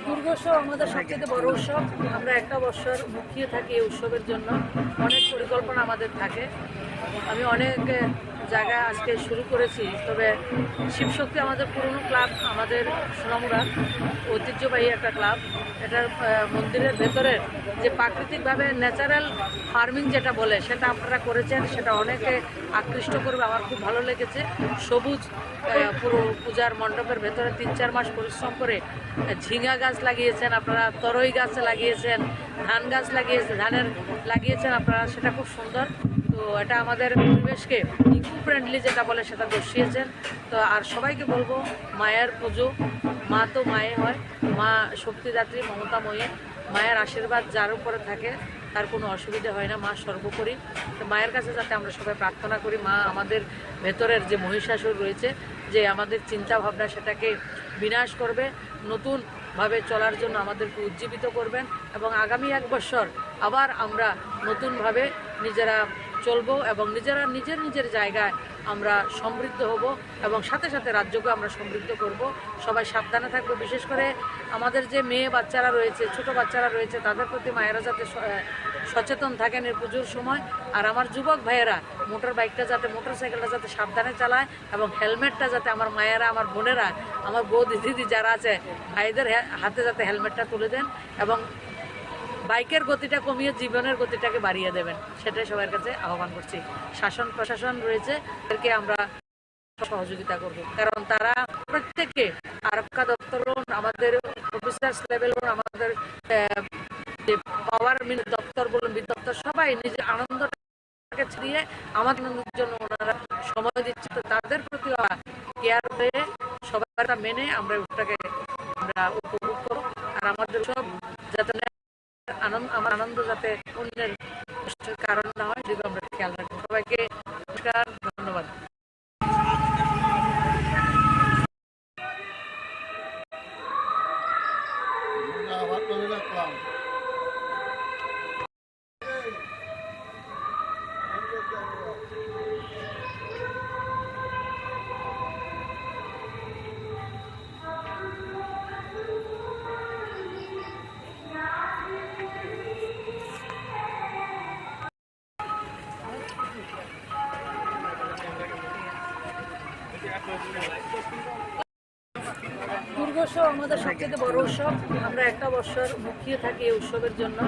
দুর্গোৎসব আমাদের সবচেয়ে বড় উৎসব। আমরা একটা বছর মুখিয়ে থাকি এই উৎসবের জন্য। অনেক পরিকল্পনা আমাদের থাকে। আমি অনেক জায়গা আজকে শুরু করেছি, তবে শিবশক্তি আমাদের পুরনো ক্লাব, আমাদের সোনামুড়া ঐতিহ্যবাহী একটা ক্লাব। এটার মন্দিরের ভেতরের যে প্রাকৃতিকভাবে ন্যাচারাল ফার্মিং যেটা বলে সেটা আপনারা করেছেন, সেটা অনেকে আকৃষ্ট করবে। আমার খুব ভালো লেগেছে। সবুজ পুরো পূজার মণ্ডপের ভেতরে 3-4 মাস পরিশ্রম করে ঝিঙা গাছ লাগিয়েছেন আপনারা, তরই গাছ লাগিয়েছেন, ধান গাছ লাগিয়েছেন আপনারা, সেটা খুব সুন্দর। তো এটা আমাদের পরিবেশকে ইকো ফ্রেন্ডলি যেটা বলে সেটা দর্শিয়েছেন। তো আর সবাইকে বলবো, মায়ের পুজো, মা তো মায়ে হয়, মা শক্তিদাত্রী, মমতাময়ী। মায়ের আশীর্বাদ যার উপরে থাকে তার কোনো অসুবিধা হয় না, মা সর্বোপরি। তো মায়ের কাছে যাতে আমরা সবাই প্রার্থনা করি, মা আমাদের ভেতরের যে মহিষাসুর রয়েছে, যে আমাদের চিন্তা ভাবনা সেটাকে বিনাশ করবে, নতুনভাবে চলার জন্য আমাদেরকে উজ্জীবিত করবেন এবং আগামী 1 বছর আবার আমরা নতুনভাবে নিজেরা চলবো এবং নিজের জায়গায় আমরা সমৃদ্ধ হব এবং সাথে সাথে রাজ্যকে আমরা সমৃদ্ধ করব। সবাই সাবধানে থাকবো। বিশেষ করে আমাদের যে মেয়ে বাচ্চারা রয়েছে, ছোট বাচ্চারা রয়েছে, তাদের প্রতি মায়েরা যাতে সচেতন থাকেন এই পুজোর সময়। আর আমার যুবক ভাইয়েরা মোটরসাইকেলটা যাতে সাবধানে চালায় এবং হেলমেটটা যাতে আমার মায়েরা, আমার বোনেরা, আমার বৌদি দিদি যারা আছে, ভাইদের হাতে যাতে হেলমেটটা তুলে দেন এবং বাইকের গতিটা কমিয়ে জীবনের গতিটাকে বাড়িয়ে দেবেন, সেটাই সবার কাছে আহ্বান করছি। শাসন প্রশাসন রয়েছে, তাদেরকে আমরা সহযোগিতা করব, কারণ তারা প্রত্যেকে আরক্ষা দপ্তর বলুন, আমাদের অফিসার্স লেভেল বলুন, আমাদের যে পাওয়ার দপ্তর বলুন, বিদ্যুৎ দপ্তর, সবাই নিজের আনন্দটাকে ছড়িয়ে আমাদের আনন্দের জন্য ওনারা সময় দিচ্ছে। তো তাদের প্রতি কেয়ার হয়ে সবার মেনে আমরা ওটাকে আমরা উপভোগ করব। আর আমাদের সব যাতে আমার আনন্দ যাতে অন্যের কারণ না হয়, সেদিকে আমরা খেয়াল রাখবো। সবাইকে নমস্কার, ধন্যবাদ। দুর্গোৎসব আমাদের সবচেয়ে বড় উৎসব। আমরা একটা বছর মুখিয়ে থাকি এই উৎসবের জন্য।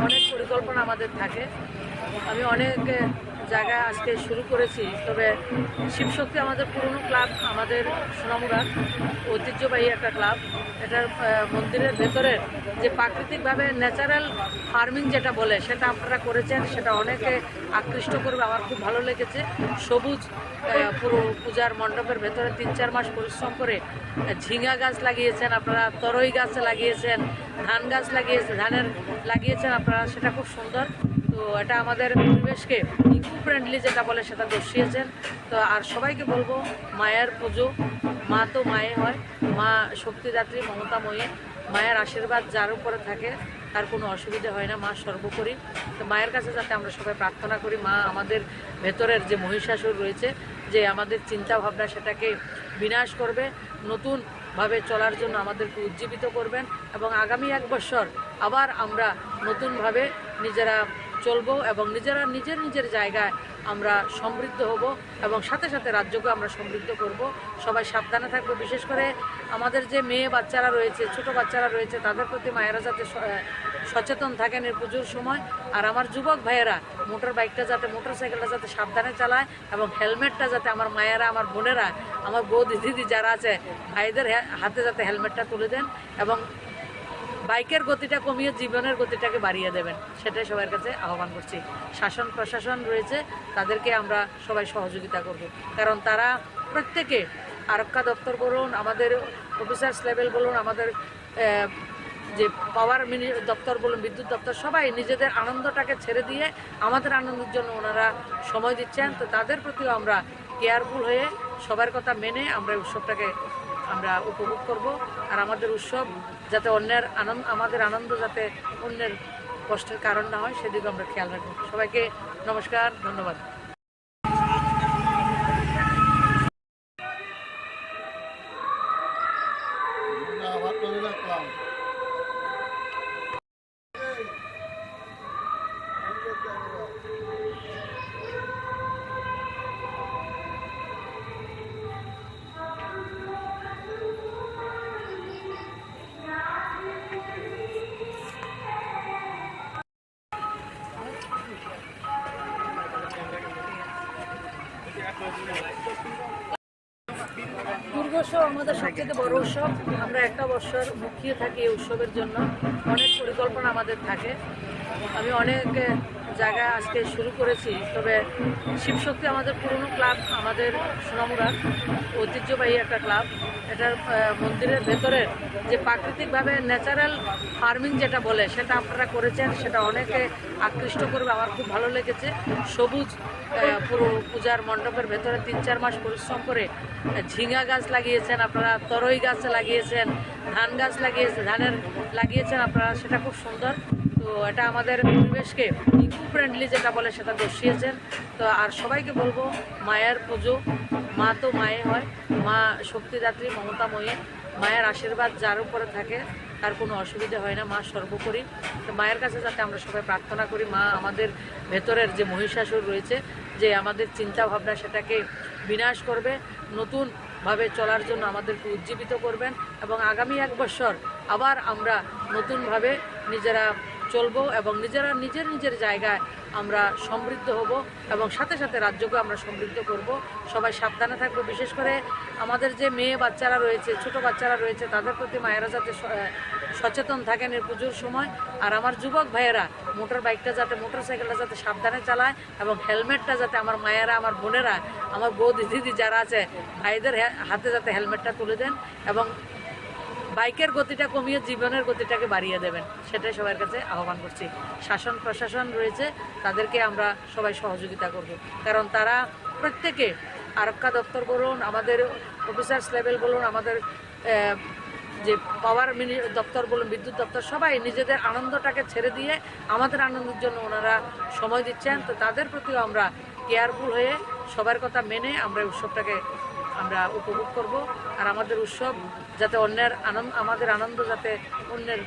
অনেক পরিকল্পনা আমাদের থাকে। আমি অনেক জায়গায় আজকে শুরু করেছি, তবে শিবশক্তি আমাদের পুরনো ক্লাব, আমাদের সোনামুড়ার ঐতিহ্যবাহী একটা ক্লাব। এটার মন্দিরের ভেতরের যে প্রাকৃতিকভাবে ন্যাচারাল ফার্মিং যেটা বলে সেটা আপনারা করেছেন, সেটা অনেকে আকৃষ্ট করবে। আমার খুব ভালো লেগেছে। সবুজ পুরো পূজার মণ্ডপের ভেতরে 3-4 মাস পরিশ্রম করে ঝিঙা গাছ লাগিয়েছেন আপনারা, তরই গাছ লাগিয়েছেন, ধান গাছ লাগিয়েছেন আপনারা, সেটা খুব সুন্দর। তো এটা আমাদের পরিবেশকে ইকো ফ্রেন্ডলি যেটা বলে সেটা দর্শিয়েছেন। তো আর সবাইকে বলবো, মায়ের পুজো, মা তো মায়ে হয়, মা শক্তিদাত্রী, মমতাময়ী। মায়ের আশীর্বাদ যার উপরে থাকে তার কোনো অসুবিধা হয় না, মা সর্বোপরি। তো মায়ের কাছে যাতে আমরা সবাই প্রার্থনা করি, মা আমাদের ভেতরের যে মহিষাসুর রয়েছে, যে আমাদের চিন্তা ভাবনা সেটাকে বিনাশ করবে, নতুনভাবে চলার জন্য আমাদেরকে উজ্জীবিত করবেন এবং আগামী 1 বছর আবার আমরা নতুনভাবে নিজেরা চলবো এবং নিজেরা নিজের জায়গায় আমরা সমৃদ্ধ হব এবং সাথে সাথে রাজ্যকে আমরা সমৃদ্ধ করব। সবাই সাবধানে থাকবো। বিশেষ করে আমাদের যে মেয়ে বাচ্চারা রয়েছে, ছোট বাচ্চারা রয়েছে, তাদের প্রতি মায়েরা যাতে সচেতন থাকেন এই পুজোর সময়। আর আমার যুবক ভাইয়েরা মোটরসাইকেলটা যাতে সাবধানে চালায় এবং হেলমেটটা যাতে আমার মায়েরা, আমার বোনেরা, আমার বৌদি দিদি যারা আছে, ভাইদের হাতে যাতে হেলমেটটা তুলে দেন এবং বাইকের গতিটা কমিয়ে জীবনের গতিটাকে বাড়িয়ে দেবেন, সেটাই সবার কাছে আহ্বান করছি। শাসন প্রশাসন রয়েছে, তাদেরকে আমরা সবাই সহযোগিতা করব, কারণ তারা প্রত্যেকে আরক্ষা দপ্তর বলুন, আমাদের অফিসার্স লেভেল বলুন, আমাদের যে পাওয়ার দপ্তর বলুন, বিদ্যুৎ দপ্তর, সবাই নিজেদের আনন্দটাকে ছেড়ে দিয়ে আমাদের আনন্দের জন্য ওনারা সময় দিচ্ছেন। তো তাদের প্রতিও আমরা কেয়ারফুল হয়ে সবার কথা মেনে আমরা উৎসবটাকে আমরা উপভোগ করব। আর আমাদের উৎসব যাতে আমাদের আনন্দ যাতে অন্যের কষ্টের কারণ না হয়, সেদিকে আমরা খেয়াল রাখবো। সবাইকে নমস্কার, ধন্যবাদ। দুর্গোৎসব আমাদের সবচেয়ে বড় উৎসব। আমরা একটা বছর মুখিয়ে থাকি এই উৎসবের জন্য। অনেক পরিকল্পনা আমাদের থাকে। আমি অনেক জায়গায় আজকে শুরু করেছি, তবে শিবশক্তি আমাদের পুরনো ক্লাব, আমাদের সোনামুড়ার ঐতিহ্যবাহী একটা ক্লাব। এটার মন্দিরের ভেতরের যে প্রাকৃতিকভাবে ন্যাচারাল ফার্মিং যেটা বলে সেটা আপনারা করেছেন, সেটা অনেকে আকৃষ্ট করবে। আমার খুব ভালো লেগেছে। সবুজ পুরো পূজার মণ্ডপের ভেতরে 3-4 মাস পরিশ্রম করে ঝিঙা গাছ লাগিয়েছেন আপনারা, তরই গাছ লাগিয়েছেন, ধান গাছ লাগিয়েছেন আপনারা, সেটা খুব সুন্দর। তো এটা আমাদের পরিবেশকে ইকো ফ্রেন্ডলি যেটা বলে সেটা দর্শিয়েছেন। তো আর সবাইকে বলবো, মায়ের পুজো, মা তো মায়ে হয়, মা শক্তিদাত্রী, মমতাময়ী। মায়ের আশীর্বাদ যার উপরে থাকে তার কোনো অসুবিধা হয় না, মা সর্বোপরি। তো মায়ের কাছে যাতে আমরা সবাই প্রার্থনা করি, মা আমাদের ভেতরের যে মহিষাসুর রয়েছে, যে আমাদের চিন্তা ভাবনা সেটাকে বিনাশ করবে, নতুনভাবে চলার জন্য আমাদেরকে উজ্জীবিত করবেন এবং আগামী 1 বছর আবার আমরা নতুনভাবে নিজেরা চলবো এবং নিজেরা নিজের জায়গায় আমরা সমৃদ্ধ হব এবং সাথে সাথে রাজ্যকে আমরা সমৃদ্ধ করব। সবাই সাবধানে থাকবো। বিশেষ করে আমাদের যে মেয়ে বাচ্চারা রয়েছে, ছোট বাচ্চারা রয়েছে, তাদের প্রতি মায়েরা যাতে সচেতন থাকেন এই পুজোর সময়। আর আমার যুবক ভাইয়েরা মোটরসাইকেলটা যাতে সাবধানে চালায় এবং হেলমেটটা যাতে আমার মায়েরা, আমার বোনেরা, আমার বৌদি দিদি যারা আছে, ভাইদের হাতে যাতে হেলমেটটা তুলে দেন এবং বাইকের গতিটা কমিয়ে জীবনের গতিটাকে বাড়িয়ে দেবেন, সেটাই সবার কাছে আহ্বান করছি। শাসন প্রশাসন রয়েছে, তাদেরকে আমরা সবাই সহযোগিতা করব, কারণ তারা প্রত্যেকে আরক্ষা দপ্তর বলুন, আমাদের অফিসার্স লেভেল বলুন, আমাদের যে পাওয়ার দপ্তর বলুন, বিদ্যুৎ দপ্তর, সবাই নিজেদের আনন্দটাকে ছেড়ে দিয়ে আমাদের আনন্দের জন্য ওনারা সময় দিচ্ছেন। তো তাদের প্রতিও আমরা কেয়ারফুল হয়ে সবার কথা মেনে আমরা উৎসবটাকে আমরা উপভোগ করব। আর আমাদের উৎসব যাতে আমাদের আনন্দ যাতে অন্যের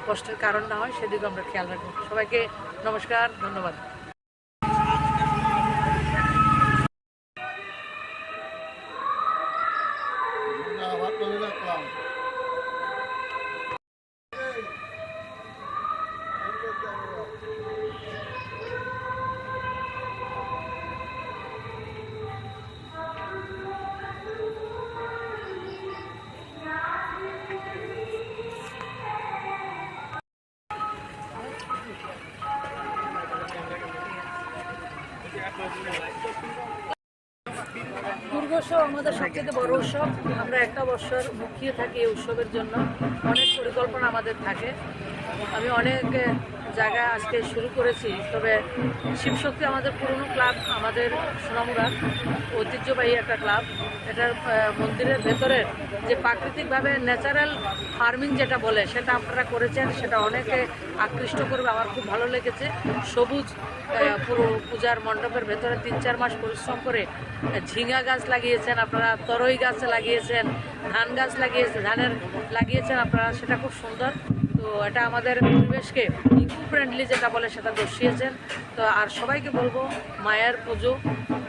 কষ্টের কারণ না হয়, সেদিকে আমরা খেয়াল রাখবো। সবাইকে নমস্কার, ধন্যবাদ। আবার দুর্গোৎসব আমাদের সবচেয়ে বড় উৎসব। আমরা একটা বছর মুখিয়ে থাকি এই উৎসবের জন্য। অনেক পরিকল্পনা আমাদের থাকে। আমি অনেক জায়গায় আজকে শুরু করেছি, তবে শিবশক্তি আমাদের পুরনো ক্লাব, আমাদের সোনামুড়ার ঐতিহ্যবাহী একটা ক্লাব। এটার মন্দিরের ভেতরের যে প্রাকৃতিকভাবে ন্যাচারাল ফার্মিং যেটা বলে সেটা আপনারা করেছেন, সেটা অনেকে আকৃষ্ট করবে। আমার খুব ভালো লেগেছে। সবুজ পুরো পূজার মণ্ডপের ভেতরে 3-4 মাস পরিশ্রম করে ঝিঙা গাছ লাগিয়েছেন আপনারা, তরই গাছ লাগিয়েছেন, ধান গাছ লাগিয়েছেন আপনারা, সেটা খুব সুন্দর। তো এটা আমাদের পরিবেশকে ইকো ফ্রেন্ডলি যেটা বলে সেটা দর্শিয়েছেন। তো আর সবাইকে বলবো, মায়ের পুজো,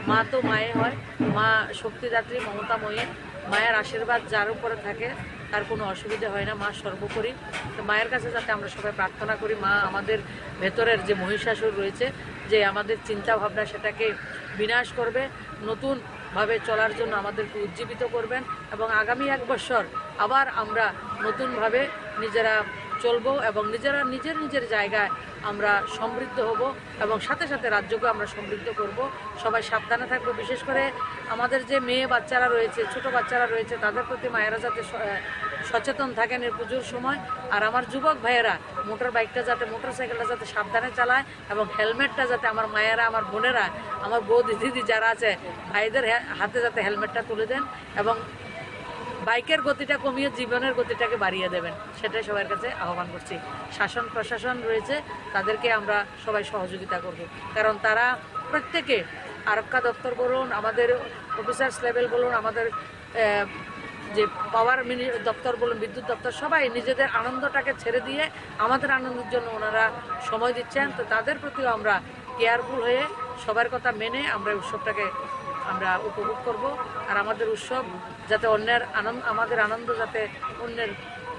মা তো মায়ে হয়, মা শক্তিদাত্রী, মমতাময়ী। মায়ের আশীর্বাদ যার উপরে থাকে তার কোনো অসুবিধা হয় না, মা সর্বোপরি। তো মায়ের কাছে যাতে আমরা সবাই প্রার্থনা করি, মা আমাদের ভেতরের যে মহিষাসুর রয়েছে, যে আমাদের চিন্তা ভাবনা সেটাকে বিনাশ করবে, নতুনভাবে চলার জন্য আমাদেরকে উজ্জীবিত করবেন, এবং আগামী 1 বছর আবার আমরা নতুনভাবে নিজেরা চলবো এবং নিজেরা নিজের জায়গায় আমরা সমৃদ্ধ হব, এবং সাথে সাথে রাজ্যকে আমরা সমৃদ্ধ করব। সবাই সাবধানে থাকবো। বিশেষ করে আমাদের যে মেয়ে বাচ্চারা রয়েছে, ছোট বাচ্চারা রয়েছে, তাদের প্রতি মায়েরা যাতে সচেতন থাকেন এই পুজোর সময়। আর আমার যুবক ভাইয়েরা মোটরসাইকেলটা যাতে সাবধানে চালায়, এবং হেলমেটটা যাতে আমার মায়েরা, আমার বোনেরা, আমার বৌদি দিদি যারা আছে, ভাইদের হাতে যাতে হেলমেটটা তুলে দেন, এবং বাইকের গতিটা কমিয়ে জীবনের গতিটাকে বাড়িয়ে দেবেন, সেটাই সবার কাছে আহ্বান করছি। শাসন প্রশাসন রয়েছে, তাদেরকে আমরা সবাই সহযোগিতা করব, কারণ তারা প্রত্যেকে, আরক্ষা দপ্তর বলুন, আমাদের অফিসার্স লেভেল বলুন, আমাদের যে পাওয়ার দপ্তর বলুন, বিদ্যুৎ দপ্তর, সবাই নিজেদের আনন্দটাকে ছেড়ে দিয়ে আমাদের আনন্দের জন্য ওনারা সময় দিচ্ছেন। তো তাদের প্রতিও আমরা কেয়ারফুল হয়ে সবার কথা মেনে আমরা উৎসবটাকে আমরা উপভোগ করব। আর আমাদের উৎসব যাতে আমাদের আনন্দ যাতে অন্যের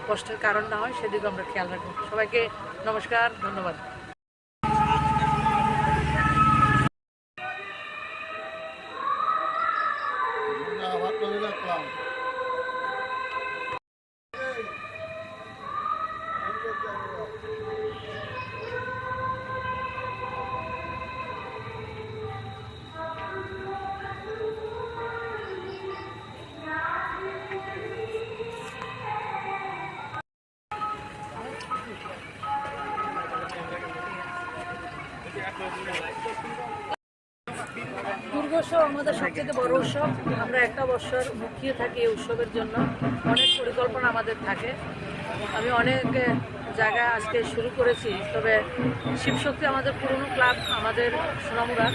কষ্টের কারণ না হয়, সেদিকে আমরা খেয়াল রাখবো। সবাইকে নমস্কার, ধন্যবাদ। দুর্গোৎসব আমাদের সবচেয়ে বড় উৎসব। আমরা একটা বছর মুখিয়ে থাকি এই উৎসবের জন্য। অনেক পরিকল্পনা আমাদের থাকে। আমি অনেক জায়গায় আজকে শুরু করেছি, তবে শিবশক্তি আমাদের পুরনো ক্লাব, আমাদের সোনামুড়ার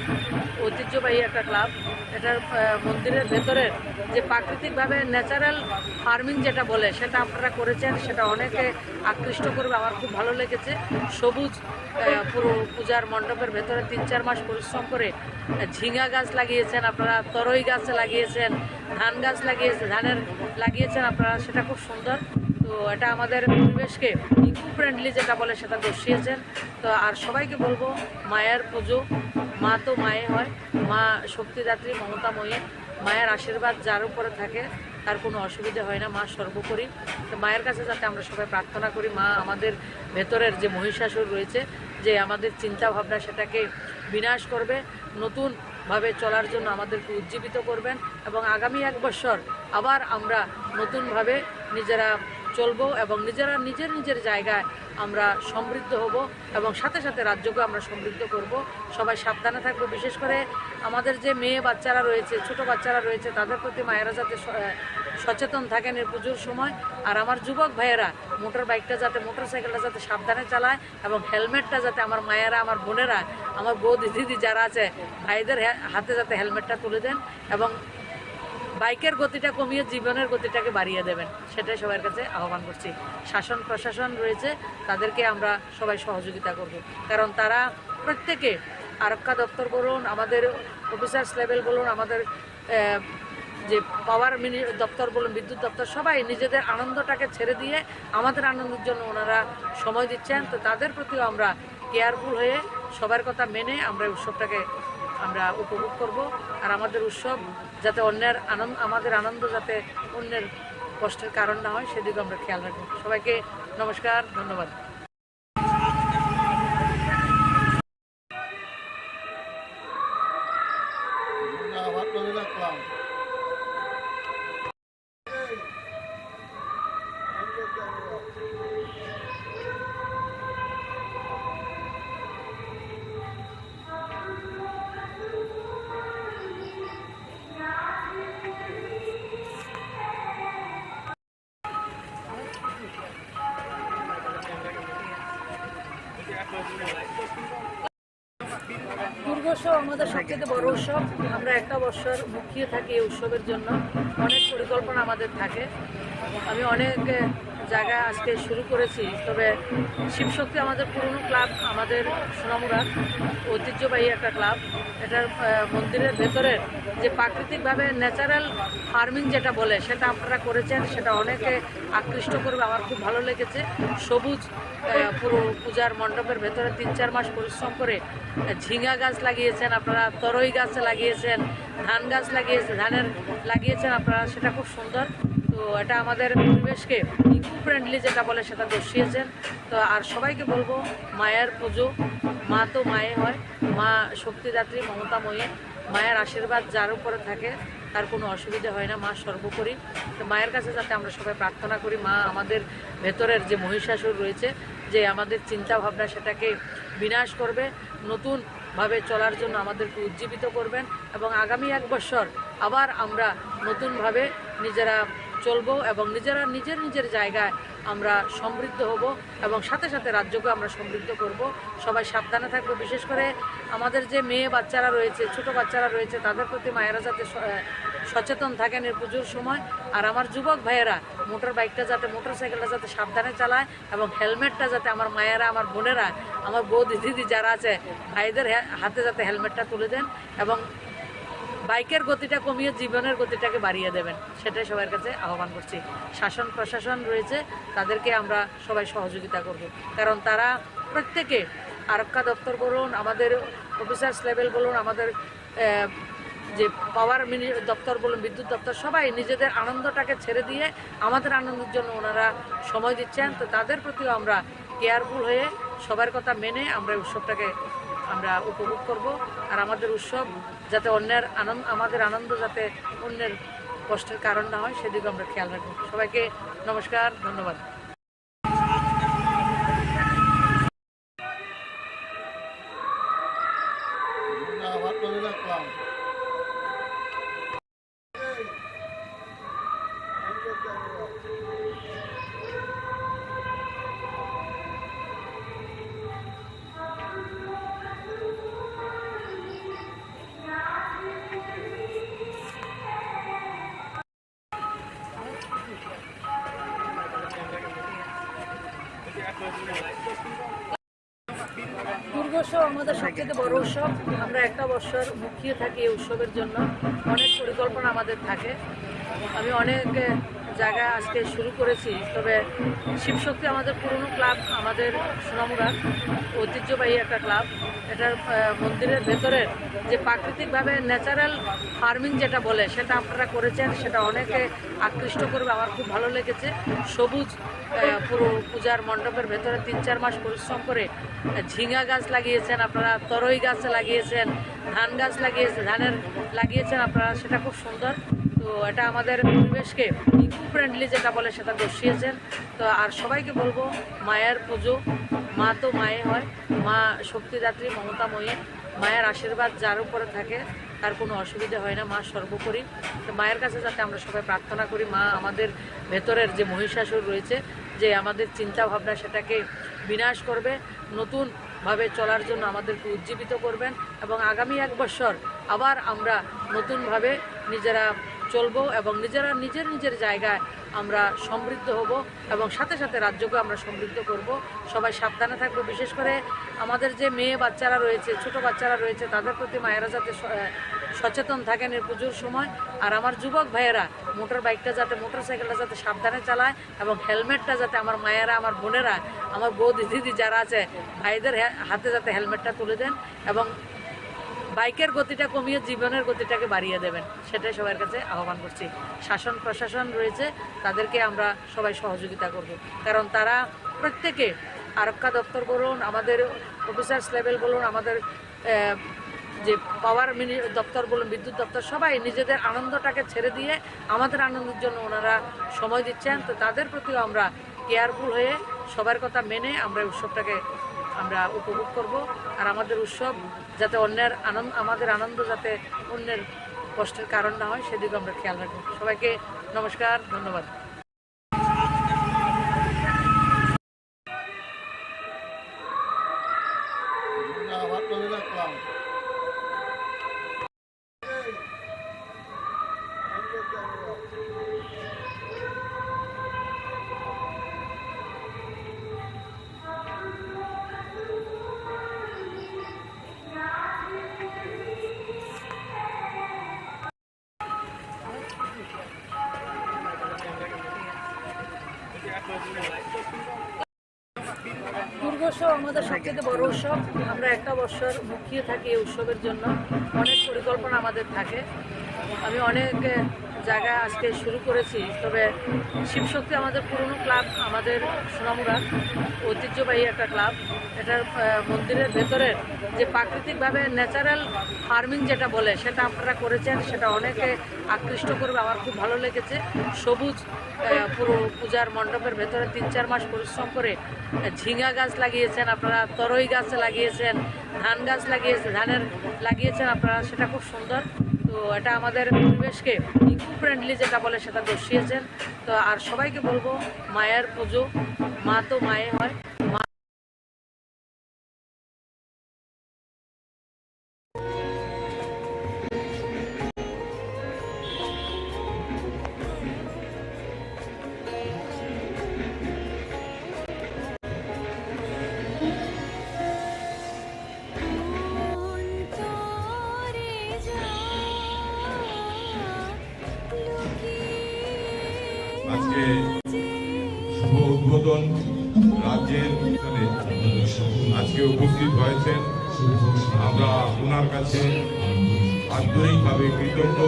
ঐতিহ্যবাহী একটা ক্লাব। এটার মন্দিরের ভেতরের যে প্রাকৃতিকভাবে ন্যাচারাল ফার্মিং যেটা বলে সেটা আপনারা করেছেন, সেটা অনেকে আকৃষ্ট করবে। আমার খুব ভালো লেগেছে। সবুজ পুরো পূজার মণ্ডপের ভেতরে 3-4 মাস পরিশ্রম করে ঝিঙা গাছ লাগিয়েছেন আপনারা, তরই গাছ লাগিয়েছেন, ধান গাছ লাগিয়েছেন আপনারা, সেটা খুব সুন্দর। তো এটা আমাদের পরিবেশকে ইকো ফ্রেন্ডলি যেটা বলে সেটা দর্শিয়েছেন। তো আর সবাইকে বলবো, মায়ের পুজো, মা তো মায়ে হয়, মা শক্তিদাত্রী, মমতাময়ী। মায়ের আশীর্বাদ যার উপরে থাকে তার কোনো অসুবিধা হয় না, মা সর্বোপরি। তো মায়ের কাছে যাতে আমরা সবাই প্রার্থনা করি, মা আমাদের ভেতরের যে মহিষাসুর রয়েছে, যে আমাদের চিন্তা ভাবনা সেটাকে বিনাশ করবে, নতুনভাবে চলার জন্য আমাদেরকে উজ্জীবিত করবেন, এবং আগামী 1 বছর আবার আমরা নতুনভাবে নিজেরা চলবো, এবং নিজেরা নিজের জায়গায় আমরা সমৃদ্ধ হব, এবং সাথে সাথে রাজ্যকে আমরা সমৃদ্ধ করব। সবাই সাবধানে থাকবো। বিশেষ করে আমাদের যে মেয়ে বাচ্চারা রয়েছে, ছোট বাচ্চারা রয়েছে, তাদের প্রতি মায়েরা যাতে সচেতন থাকেন এই পুজোর সময়। আর আমার যুবক ভাইয়েরা মোটরসাইকেলটা যাতে সাবধানে চালায়, এবং হেলমেটটা যাতে আমার মায়েরা, আমার বোনেরা, আমার বৌদি দিদি যারা আছে, ভাইদের হাতে যাতে হেলমেটটা তুলে দেন, এবং বাইকের গতিটা কমিয়ে জীবনের গতিটাকে বাড়িয়ে দেবেন, সেটাই সবার কাছে আহ্বান করছি। শাসন প্রশাসন রয়েছে, তাদেরকে আমরা সবাই সহযোগিতা করব, কারণ তারা প্রত্যেকে, আরক্ষা দপ্তর বলুন, আমাদের অফিসার্স লেভেল বলুন, আমাদের যে পাওয়ার দপ্তর বলুন, বিদ্যুৎ দপ্তর, সবাই নিজেদের আনন্দটাকে ছেড়ে দিয়ে আমাদের আনন্দের জন্য ওনারা সময় দিচ্ছেন। তো তাদের প্রতিও আমরা কেয়ারফুল হয়ে সবার কথা মেনে আমরা উৎসবটাকে আমরা উপভোগ করব। আর আমাদের উৎসব যাতে আমাদের আনন্দ যাতে অন্যের কষ্টের কারণ না হয়, সেদিকে আমরা খেয়াল রাখবো। সবাইকে নমস্কার, ধন্যবাদ। আবার দুর্গোৎসব আমাদের সবচেয়ে বড় উৎসব। আমরা একটা বছর মুখিয়ে থাকি এই উৎসবের জন্য। অনেক পরিকল্পনা আমাদের থাকে। আমি অনেক জায়গা আজকে শুরু করেছি, তবে শিবশক্তি আমাদের পুরনো ক্লাব, আমাদের সোনামুড়ার ঐতিহ্যবাহী একটা ক্লাব। এটার মন্দিরের ভেতরের যে প্রাকৃতিকভাবে ন্যাচারাল ফার্মিং যেটা বলে সেটা আপনারা করেছেন, সেটা অনেকে আকৃষ্ট করবে। আমার খুব ভালো লেগেছে। সবুজ পুরো পূজার মণ্ডপের ভেতরে 3-4 মাস পরিশ্রম করে ঝিঙা গাছ লাগিয়েছেন আপনারা, তরই গাছ লাগিয়েছেন, ধান গাছ লাগিয়েছেন আপনারা, সেটা খুব সুন্দর। তো এটা আমাদের পরিবেশকে ইকো ফ্রেন্ডলি যেটা বলে সেটা দর্শিয়েছেন। তো আর সবাইকে বলবো, মায়ের পুজো, মা তো মায়ে হয়, মা শক্তিদাত্রী, মমতাময়ী। মায়ের আশীর্বাদ যার উপরে থাকে তার কোনো অসুবিধা হয় না, মা সর্বোপরি। তো মায়ের কাছে যাতে আমরা সবাই প্রার্থনা করি, মা আমাদের ভেতরের যে মহিষাসুর রয়েছে, যে আমাদের চিন্তা ভাবনা সেটাকে বিনাশ করবে, নতুনভাবে চলার জন্য আমাদেরকে উজ্জীবিত করবেন এবং আগামী 1 বছর আবার আমরা নতুনভাবে নিজেরা চলবো এবং নিজের জায়গায় আমরা সমৃদ্ধ হব এবং সাথে সাথে রাজ্যকে আমরা সমৃদ্ধ করব। সবাই সাবধানে থাকবো। বিশেষ করে আমাদের যে মেয়ে বাচ্চারা রয়েছে, ছোট বাচ্চারা রয়েছে, তাদের প্রতি মায়েরা যাতে সচেতন থাকেন এই পুজোর সময়। আর আমার যুবক ভাইয়েরা মোটরসাইকেলটা যাতে সাবধানে চালায় এবং হেলমেটটা যাতে আমার মায়েরা, আমার বোনেরা, আমার বৌদি দিদি যারা আছে, ভাইদের হাতে যাতে হেলমেটটা তুলে দেন এবং বাইকের গতিটা কমিয়ে জীবনের গতিটাকে বাড়িয়ে দেবেন, সেটাই সবার কাছে আহ্বান করছি। শাসন প্রশাসন রয়েছে, তাদেরকে আমরা সবাই সহযোগিতা করব, কারণ তারা প্রত্যেকে, আরক্ষা দপ্তর বলুন, আমাদের অফিসার্স লেভেল বলুন, আমাদের যে পাওয়ার দপ্তর বলুন, বিদ্যুৎ দপ্তর, সবাই নিজেদের আনন্দটাকে ছেড়ে দিয়ে আমাদের আনন্দের জন্য ওনারা সময় দিচ্ছেন। তো তাদের প্রতিও আমরা কেয়ারফুল হয়ে সবার কথা মেনে আমরা উৎসবটাকে আমরা উপভোগ করব। আর আমাদের উৎসব যাতে আমাদের আনন্দ যাতে অন্যের কষ্টের কারণ না হয়, সেদিকে আমরা খেয়াল রাখবো। সবাইকে নমস্কার, ধন্যবাদ। দুর্গোৎসব আমাদের সবচেয়ে বড় উৎসব। আমরা একটা বছর মুখিয়ে থাকি এই উৎসবের জন্য। অনেক পরিকল্পনা আমাদের থাকে। আমি অনেক জায়গা আজকে শুরু করেছি, তবে শিবশক্তি আমাদের পুরনো ক্লাব, আমাদের সোনামুড়ার ঐতিহ্যবাহী একটা ক্লাব। এটার মন্দিরের ভেতরের যে প্রাকৃতিকভাবে ন্যাচারাল ফার্মিং যেটা বলে সেটা আপনারা করেছেন, সেটা অনেকে আকৃষ্ট করবে। আমার খুব ভালো লেগেছে। সবুজ পুরো পূজার মণ্ডপের ভেতরে 3-4 মাস পরিশ্রম করে ঝিঙা গাছ লাগিয়েছেন আপনারা, তরই গাছ লাগিয়েছেন, ধান গাছ লাগিয়েছেন আপনারা, সেটা খুব সুন্দর। তো এটা আমাদের পরিবেশকে ইকো ফ্রেন্ডলি যেটা বলে সেটা দর্শিয়েছেন। তো আর সবাইকে বলবো, মায়ের পুজো, মা তো মায়ে হয়, মা শক্তিদাত্রী, মমতাময়ী। মায়ের আশীর্বাদ যার উপরে থাকে তার কোনো অসুবিধা হয় না, মা সর্বোপরি। তো মায়ের কাছে যাতে আমরা সবাই প্রার্থনা করি, মা আমাদের ভেতরের যে মহিষাসুর রয়েছে, যে আমাদের চিন্তা ভাবনা সেটাকে বিনাশ করবে, নতুনভাবে চলার জন্য আমাদেরকে উজ্জীবিত করবেন এবং আগামী 1 বছর আবার আমরা নতুনভাবে নিজেরা চলবো এবং নিজের জায়গায় আমরা সমৃদ্ধ হব এবং সাথে সাথে রাজ্যকে আমরা সমৃদ্ধ করব। সবাই সাবধানে থাকবো। বিশেষ করে আমাদের যে মেয়ে বাচ্চারা রয়েছে, ছোট বাচ্চারা রয়েছে, তাদের প্রতি মায়েরা যাতে সচেতন থাকেন এই পুজোর সময়। আর আমার যুবক ভাইয়েরা মোটরসাইকেলটা যাতে সাবধানে চালায় এবং হেলমেটটা যাতে আমার মায়েরা, আমার বোনেরা, আমার বৌদি দিদি যারা আছে, ভাইদের হাতে যাতে হেলমেটটা তুলে দেন এবং বাইকের গতিটা কমিয়ে জীবনের গতিটাকে বাড়িয়ে দেবেন, সেটাই সবার কাছে আহ্বান করছি। শাসন প্রশাসন রয়েছে, তাদেরকে আমরা সবাই সহযোগিতা করব, কারণ তারা প্রত্যেকে, আরক্ষা দপ্তর বলুন, আমাদের অফিসার্স লেভেল বলুন, আমাদের যে পাওয়ার দপ্তর বলুন, বিদ্যুৎ দপ্তর, সবাই নিজেদের আনন্দটাকে ছেড়ে দিয়ে আমাদের আনন্দের জন্য ওনারা সময় দিচ্ছেন। তো তাদের প্রতিও আমরা কেয়ারফুল হয়ে সবার কথা মেনে আমরা উৎসবটাকে আমরা উপভোগ করব। আর আমাদের উৎসব যাতে আমাদের আনন্দ যাতে অন্যের কষ্টের কারণ না হয়, সেদিকে আমরা খেয়াল রাখবো। সবাইকে নমস্কার, ধন্যবাদ। দুর্গোৎসব আমাদের সবচেয়ে বড় উৎসব। আমরা একটা বছর মুখিয়ে থাকি এই উৎসবের জন্য। অনেক পরিকল্পনা আমাদের থাকে। আমি অনেক জায়গায় আজকে শুরু করেছি, তবে শিবশক্তি আমাদের পুরনো ক্লাব, আমাদের সোনামুড়ার ঐতিহ্যবাহী একটা ক্লাব। এটার মন্দিরের ভেতরে যে প্রাকৃতিকভাবে ন্যাচারাল ফার্মিং যেটা বলে সেটা আপনারা করেছেন, সেটা অনেকে আকৃষ্ট করবে। আমার খুব ভালো লেগেছে। সবুজ পুরো পূজার মণ্ডপের ভেতরে 3-4 মাস পরিশ্রম করে ঝিঙা গাছ লাগিয়েছেন আপনারা, তরই গাছ লাগিয়েছেন, ধান গাছ লাগিয়েছেন আপনারা, সেটা খুব সুন্দর। তো এটা আমাদের পরিবেশকে ইকো ফ্রেন্ডলি যেটা বলে সেটা দর্শিয়েছেন। তো আর সবাইকে বলবো, মায়ের পুজো, মা তো মায়ে হয়। আজকে শুভ উদ্বোধন রাজ্যের আজকে উপস্থিত হয়েছেন। আমরা ওনার কাছে আন্তরিকভাবে কৃতজ্ঞ।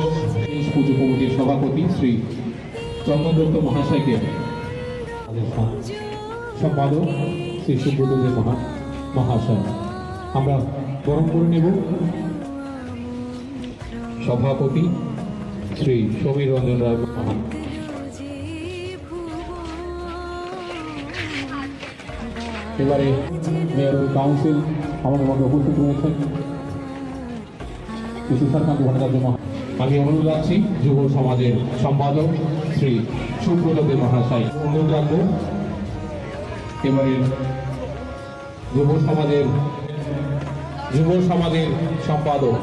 পুজো কমিটির সভাপতি শ্রী চন্দন দত্ত মহাশয়কে, সম্পাদক শ্রী সুব্রত মহাশয় আমরা বরণ করে নেব। সভাপতি শ্রী সমীর রঞ্জন রায় মহান, এবারে মেয়র কাউন্সিল আমাদের মধ্যে উপস্থিত রয়েছেন তুষারকান্ত ভট্টাচার্য মহাশয়। আমি অনুরোধ রাখছি যুব সমাজের সম্পাদক শ্রী সুব্রত দে মহাশয় অনুরোধ রাখবো এবারে যুব সমাজের সম্পাদক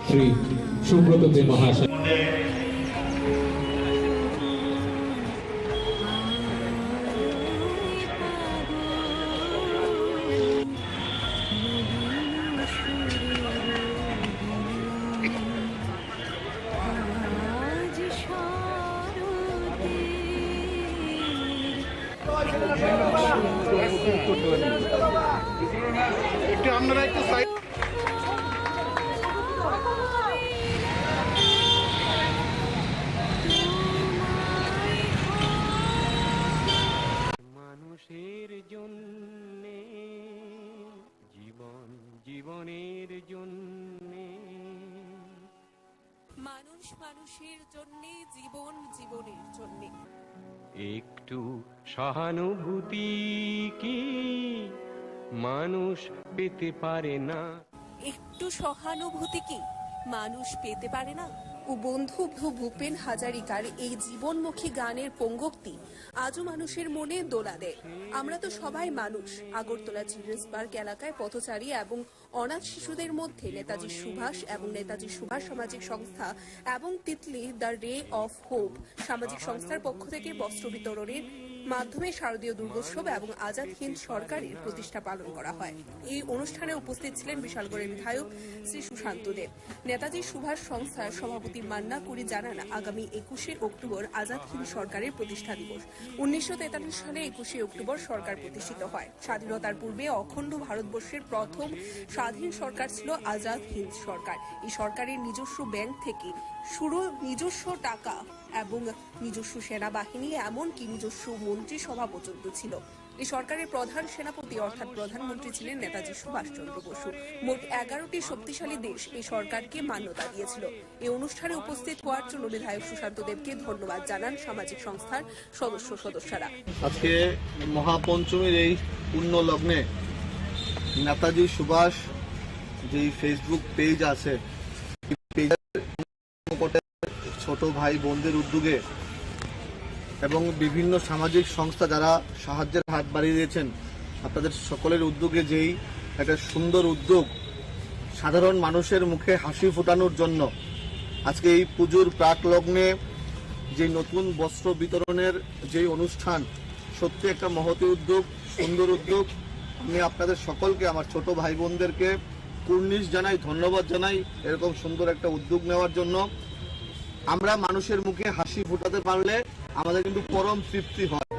শ্রী সুব্রত দে মহাশয়। একটু আপনারা একটু সাইড মানুষের জন্যে জীবনের জন্যে, মানুষ মানুষের জন্যে, জীবনের জন্যে। একটু সহানুভূতি কি মানুষ পেতে পারে না? একটু সহানুভূতি কি মানুষ পেতে পারে না? ও বন্ধু ভূপেন হাজারিকার এই জীবনমুখী গানের পঙ্গক্তি আজও মানুষের মনে দোলা দেয়। আমরা তো সবাই মানুষ। আগরতলা চিলড্রেন্স পার্ক এলাকায় পথচারী এবং অনাথ শিশুদের মধ্যে নেতাজি সুভাষ এবং নেতাজি সুভাষ সামাজিক সংস্থা এবং তিতলি দ্য রে অফ হোপ সামাজিক সংস্থার পক্ষ থেকে বস্ত্র বিতরণের মাধ্যমে শারদীয় দুর্গোৎসব এবং আজাদ হিন্দ সরকারের প্রতিষ্ঠা পালন করা হয়। এই অনুষ্ঠানে উপস্থিত ছিলেন বিশালগড়ের বিধায়ক শ্রী সুশান্ত দেব। নেতাজি সুভাষ সংস্থার সভাপতি মান্না কুরি জানান, আগামী 21শে অক্টোবর আজাদ হিন্দ সরকারের প্রতিষ্ঠা দিবস। 1943 সালে 21শে অক্টোবর সরকার প্রতিষ্ঠিত হয়। স্বাধীনতার পূর্বে অখণ্ড ভারতবর্ষের প্রথম স্বাধীন সরকার ছিল আজাদ হিন্দ সরকার। এই সরকারের নিজস্ব ব্যাংক থেকে শুরু নিজস্ব টাকা এবং নিজস্ব সেনাবাহিনী এমনকি নিজস্ব মন্ত্রিসভা পর্যন্ত ছিল। এই সরকারের প্রধান সেনাপতি অর্থাৎ প্রধানমন্ত্রী ছিলেন নেতাজি সুভাষচন্দ্র বসু। মোট 11টি শক্তিশালী দেশ এই সরকারকে মান্যতা দিয়েছিল। এই অনুষ্ঠানে উপস্থিত হওয়ার জন্য বিধায়ক সুশান্ত দেবকে ধন্যবাদ জানান সামাজিক সংস্থার সদস্যরা। আজকে মহাপঞ্চমীর এই পুণ্য লগ্নে নেতাজি সুভাষ যে ফেসবুক পেজ আছে, ছোট ভাই বোনদের উদ্যোগে এবং বিভিন্ন সামাজিক সংস্থা যারা সাহায্যের হাত বাড়িয়ে দিয়েছেন, আপনাদের সকলের উদ্যোগে যেই একটা সুন্দর উদ্যোগ সাধারণ মানুষের মুখে হাসি ফোটানোর জন্য আজকে এই পুজোর প্রাক লগ্নে যে নতুন বস্ত্র বিতরণের যে অনুষ্ঠান, সত্যি একটা মহতী উদ্যোগ, সুন্দর উদ্যোগ। আমি আপনাদের সকলকে, আমার ছোট ভাই বোনদেরকে কুর্নিশ জানাই, ধন্যবাদ জানাই এরকম সুন্দর একটা উদ্যোগ নেওয়ার জন্য। আমরা মানুষের মুখে হাসি ফোটাতে পারলে আমাদের কিন্তু পরম তৃপ্তি হয়।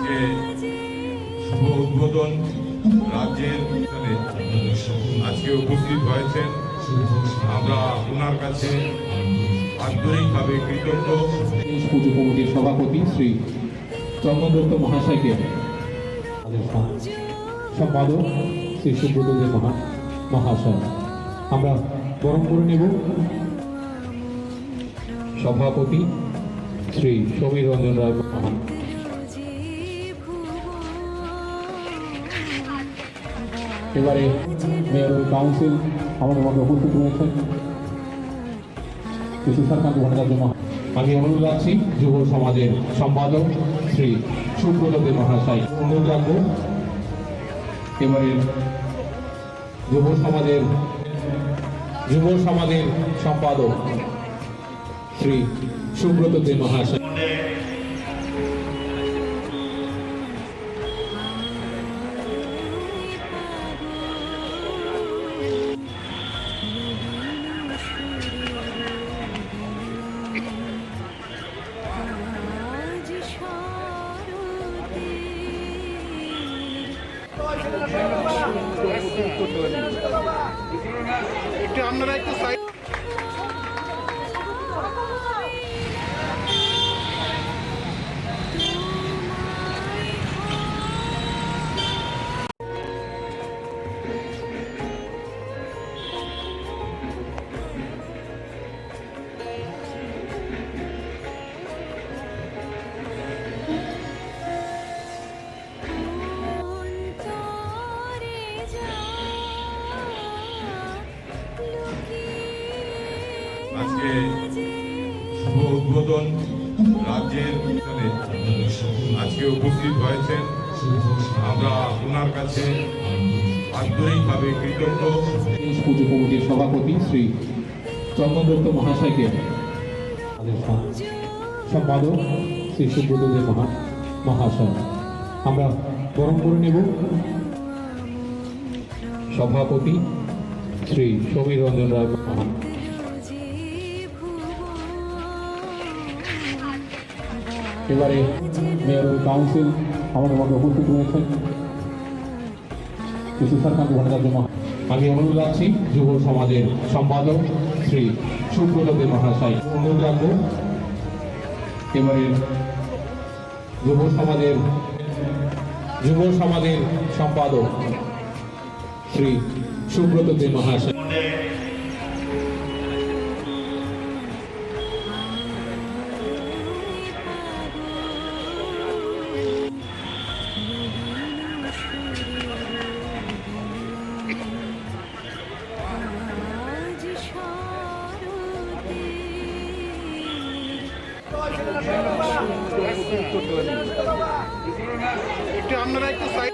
আজকে শুভ উদ্বোধন রাজ্যের আজকে উপস্থিত হয়েছেন। আমরা ওনার কাছে আন্তরিকভাবে কৃতজ্ঞ। পুজো কমিটির সভাপতি শ্রী চন্দন দত্ত মহাশয়কে, সম্পাদক শ্রী সুব্রত দে মহাশয় আমরা বরণ করে নেব। সভাপতি শ্রী সমীর রঞ্জন রায় মহান, এবারে মেয়র কাউন্সিল আমাদের মধ্যে উপস্থিত রয়েছেন তুষারকান্ত ভট্টাচার্য মহাশয়। আমি অনুরোধ রাখছি যুব সমাজের সম্পাদক শ্রী সুব্রত দে মহাশয় অনুরোধ রাখবো এবারে যুব সমাজের সম্পাদক শ্রী সুব্রত দে মহাশয়। একটু আপনারা একটু সাইড আজকে শুভ উদ্বোধন রাজ্যের আজকে উপস্থিত হয়েছেন। আমরা ওনার কাছে আন্তরিকভাবে কৃতজ্ঞ। পুজো কমিটির সভাপতি শ্রী চন্দন দত্ত মহাশয়কে, সম্পাদক শ্রী সুব্রত দে মহাশয় আমরা বরণ করে নেব। সভাপতি শ্রী সমীর রঞ্জন রায় মহান, এবারে মেয়র কাউন্সিল আমাদের মধ্যে উপস্থিত রয়েছেন তুষারকান্ত ভট্টাচার্য মহাশয়। আমি অনুরোধ রাখছি যুব সমাজের সম্পাদক শ্রী সুব্রত দে মহাশয় অনুরোধ রাখবো এবারে যুব সমাজের সম্পাদক শ্রী সুব্রত দে মহাশয়। একটু আপনারা একটু সাইড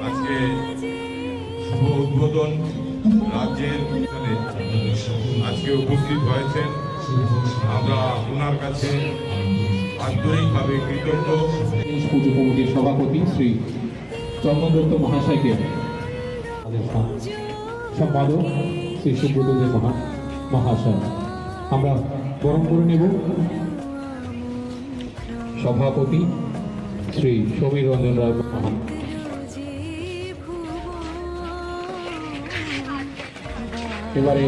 আজকে শুভ উদ্বোধন রাজ্যের আজকে উপস্থিত হয়েছেন। আমরা ওনার কাছে আন্তরিকভাবে কৃতজ্ঞ। পুজো কমিটির সভাপতি শ্রী চন্দন দত্ত মহাশয়কে, সম্পাদক শ্রী সুব্রত দে মহাশয় আমরা বরণ করে নেব। সভাপতি শ্রী সমীর রঞ্জন রায় মহান, এবারে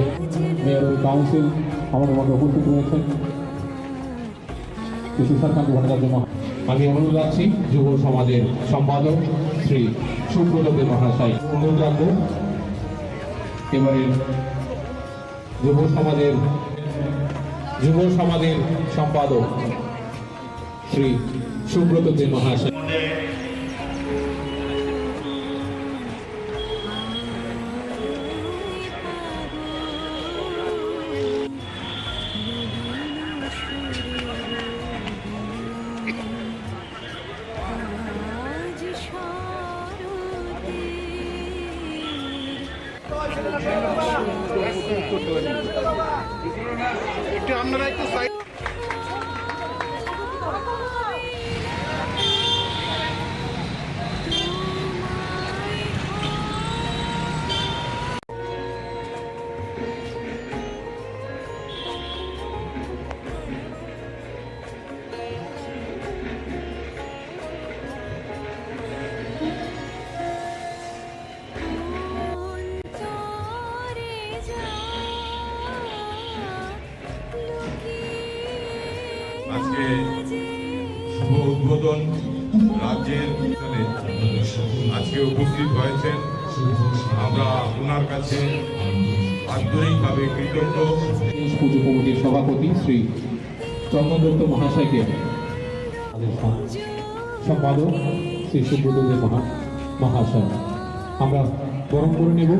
মেয়র কাউন্সিল আমাদের মধ্যে উপস্থিত রয়েছেন তুষারকান্ত ভট্টাচার্য মহাশয়। আমি অনুরোধ রাখছি যুব সমাজের সম্পাদক শ্রী সুব্রত দে মহাশয় অনুরোধ রাখবো এবারে যুব সমাজের সম্পাদক শ্রী সুব্রত দে মহাশয়। একটু আপনারা একটু সাইড আজকে শুভ উদ্বোধন রাজ্যের আজকে উপস্থিত হয়েছেন। আমরা ওনার কাছে আন্তরিকভাবে কৃতজ্ঞ। পুজো কমিটির সভাপতি শ্রী চন্দন দত্ত মহাশয়কে সম্পাদক শ্রী সুব্রত দেব মহাশয় আমরা বরণ করে নেব।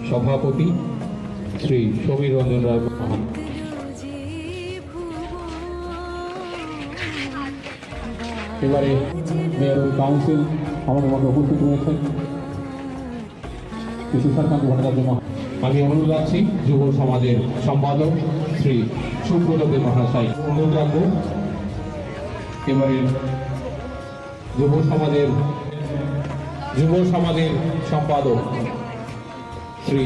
সভাপতি শ্রী সমীর রঞ্জন রায় মহান। এবারে মেয়র কাউন্সিল আমাদের মধ্যে উপস্থিত রয়েছেন কৃষিকান্ত ভট্টাচার্য মহাশয়। আমি অনুরোধ রাখছি যুব সমাজের সম্পাদক শ্রী সুব্রত দেব মহাশয় অনুরোধ রাখবো এবারে যুব সমাজের সম্পাদক শ্রী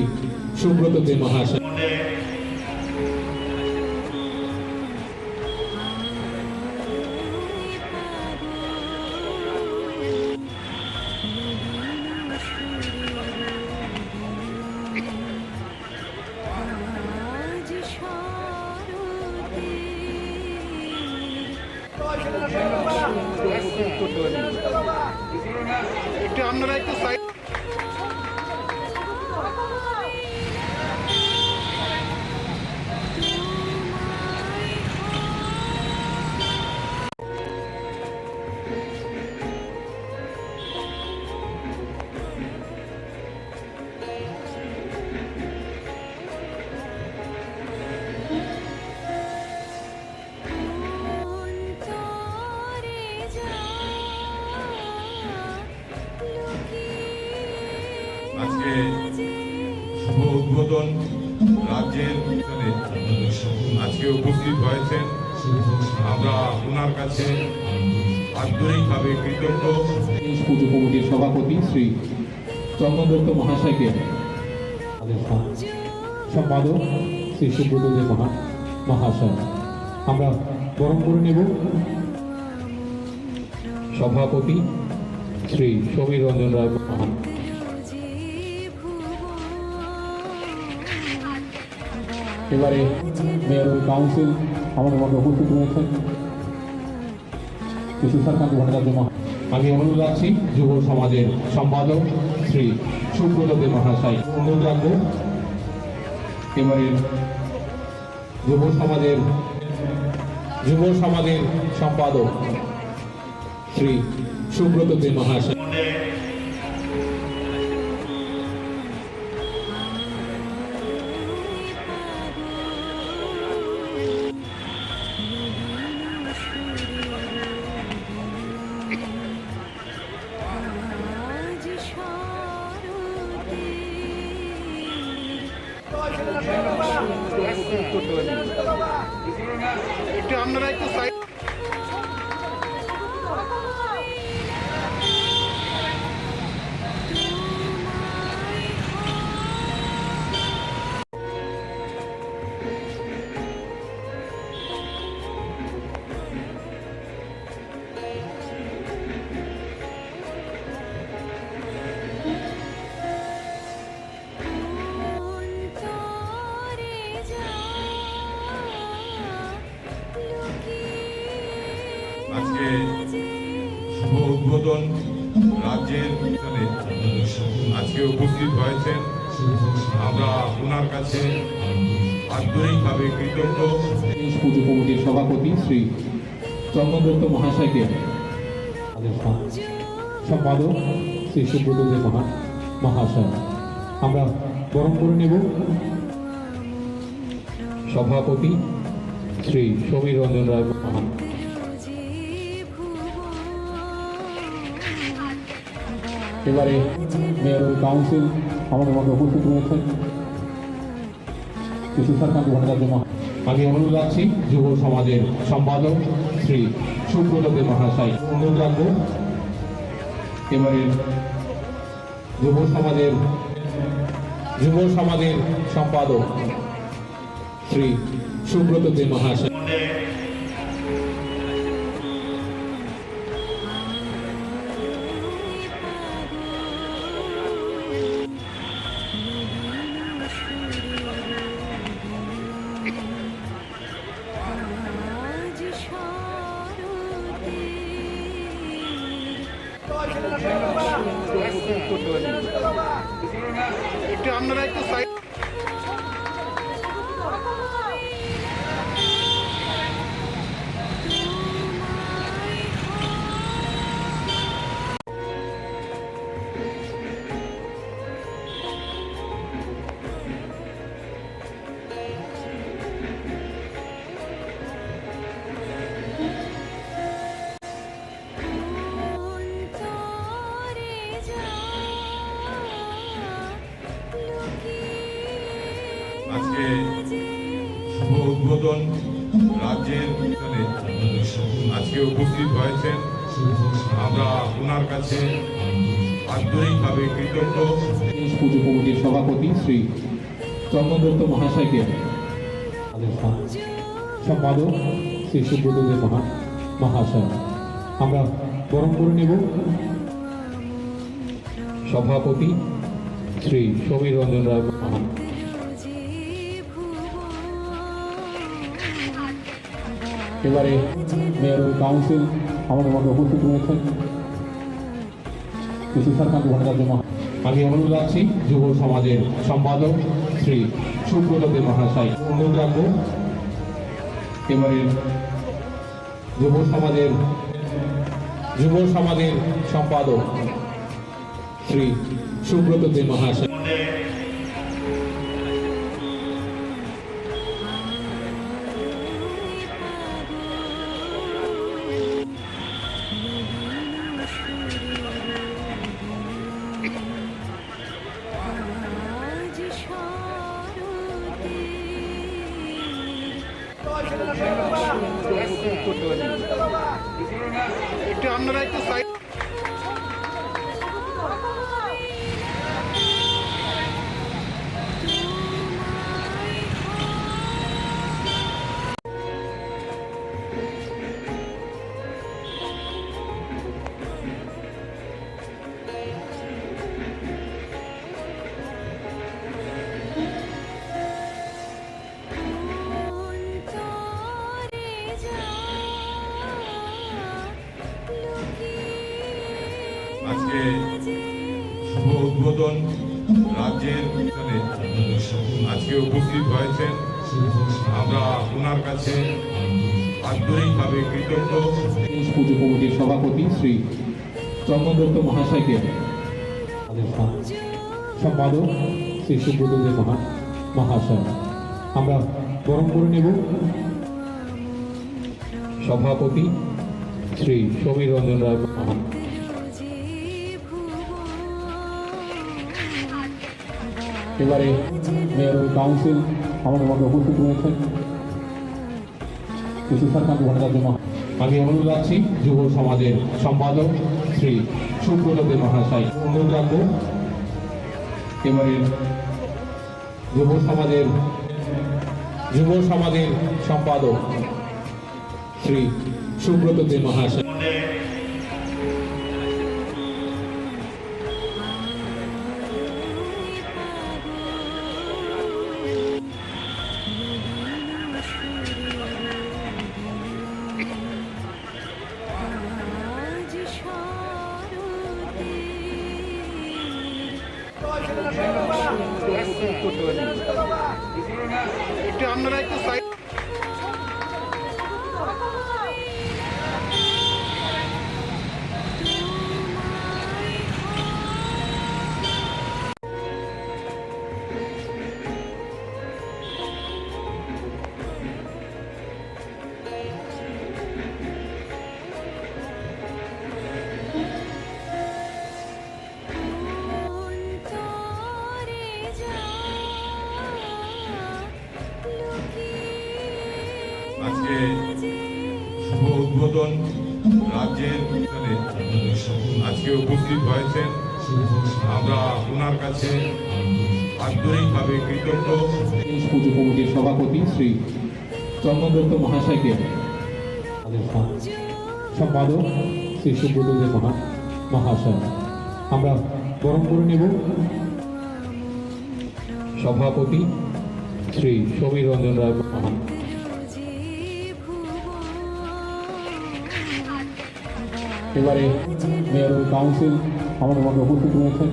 সুব্রত দেব মহাশয়। একটু আপনারা একটু সাইড আজকে শুভ উদ্বোধন রাজ্যের আজকে উপস্থিত হয়েছেন। আমরা ওনার কাছে আন্তরিকভাবে কৃতজ্ঞ। পুজো কমিটির সভাপতি শ্রী চন্দন দত্ত মহাশয়কে সম্পাদক শ্রী সুব্রত দেব মহাশয় আমরা বরণ করে নেব। সভাপতি শ্রী সমীর রঞ্জন রায় মহান। এবারে মেয়র কাউন্সিল আমাদের মধ্যে উপস্থিত রয়েছেন কৃষিকান্ত ভট্টাচার্য মহাশয়। আমি অনুরোধ রাখছি যুব সমাজের সম্পাদক শ্রী সুব্রত দেব মহাশয় অনুরোধ রাখবো এবারে যুব সমাজের সম্পাদক শ্রী সুব্রত দেব মহাশয়। একটু আপনারা একটু সাইড আজকে শুভ উদ্বোধন রাজ্যের আজকে উপস্থিত হয়েছেন। আমরা ওনার কাছে আন্তরিকভাবে কৃতজ্ঞ। পুজো কমিটির সভাপতি শ্রী চন্দন দত্ত মহাশয়কে সম্পাদক শ্রী সুব্রত দেব মহাশয় আমরা বরণ করে নেব। সভাপতি শ্রী সমীর রঞ্জন রায় মহান। এবারে মেয়র কাউন্সিল আমাদের মধ্যে উপস্থিত রয়েছেন তুষারকান্ত ভট্টাচার্য আমি অনুরোধ রাখছি যুব সমাজের সম্পাদক শ্রী সুব্রত দে মহাশয় অনুরোধ রাখবো এবারের যুব সমাজের সম্পাদক শ্রী সুব্রত দে মহাশয় একটু আপনারা একটু সাইড আজকে শুভ উদ্বোধন রাজ্যের আজকে উপস্থিত হয়েছেন আমরা ওনার কাছে আন্তরিকভাবে কৃতজ্ঞ। পুজো কমিটির সভাপতি শ্রী চন্দন দত্ত মহাশয়কে সম্পাদক শ্রী সুব্রত দে মহাশয় আমরা বরণ করে নেব সভাপতি শ্রী সমীর রঞ্জন রায় মহান এবারে মেয়র কাউন্সিল আমাদের মধ্যে উপস্থিত রয়েছেন তুষারকান্ত ভট্টাচার্য আমি অনুরোধ রাখছি যুব সমাজের সম্পাদক শ্রী সুব্রত দে মহাশয় অনুরোধ রাখবো এবারের যুব সমাজের সম্পাদক শ্রী সুব্রত দে মহাশয় একটু আপনারা একটু সাইড আজকে শুভ উদ্বোধন রাজ্যের আজকে উপস্থিত হয়েছেন আমরা ওনার কাছে আন্তরিকভাবে কৃতজ্ঞ। পুজো কমিটির সভাপতি শ্রী চন্দন দত্ত মহাশয়কে সম্পাদক শ্রী সুব্রত দে মহাশয় আমরা বরণ করে নেব সভাপতি শ্রী সমীর রঞ্জন রায় মহান এবারে মেয়র কাউন্সিল আমাদের মধ্যে উপস্থিত রয়েছেন তুষারকান্ত ভট্টাচার্য আমি অনুরোধ রাখছি যুব সমাজের সম্পাদক শ্রী সুব্রত দে মহাশয় অনুরোধ রাখবো এবারের যুব সমাজের সম্পাদক শ্রী সুব্রত দে মহাশয় একটু আপনারা একটু সাইড আজকে শুভ উদ্বোধন রাজ্যের এখানে আজকে উপস্থিত হয়েছেন। আমরা ওনার কাছে আন্তরিকভাবে কৃতজ্ঞ। পুজো কমিটির সভাপতি শ্রী চন্দন দত্ত মহাশয়কে সম্পাদক শ্রী সুব্রতদেব মহাশয় আমরা বরণ করে নেব। সভাপতি শ্রী সমীর রঞ্জন রায় মহান। এবারে মেয়র কাউন্সিল আমাদের মধ্যে উপস্থিত রয়েছেন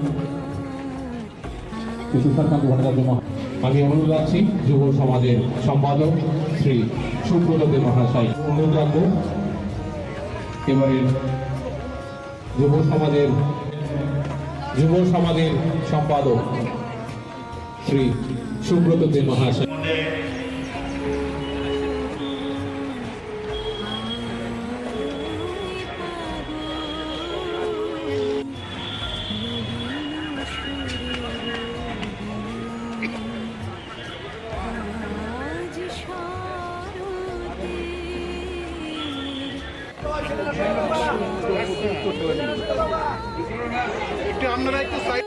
তুষারকান্ত ভট্টাচার্য মহাশয়। আমি অনুরোধ রাখছি যুব সমাজের সম্পাদক শ্রী সুব্রতদেব মহাশয় অনুরোধ রাখবো এবারে যুব সমাজের সম্পাদক শ্রী সুব্রতদেব মহাশয়। একটু আপনারা একটু সাইড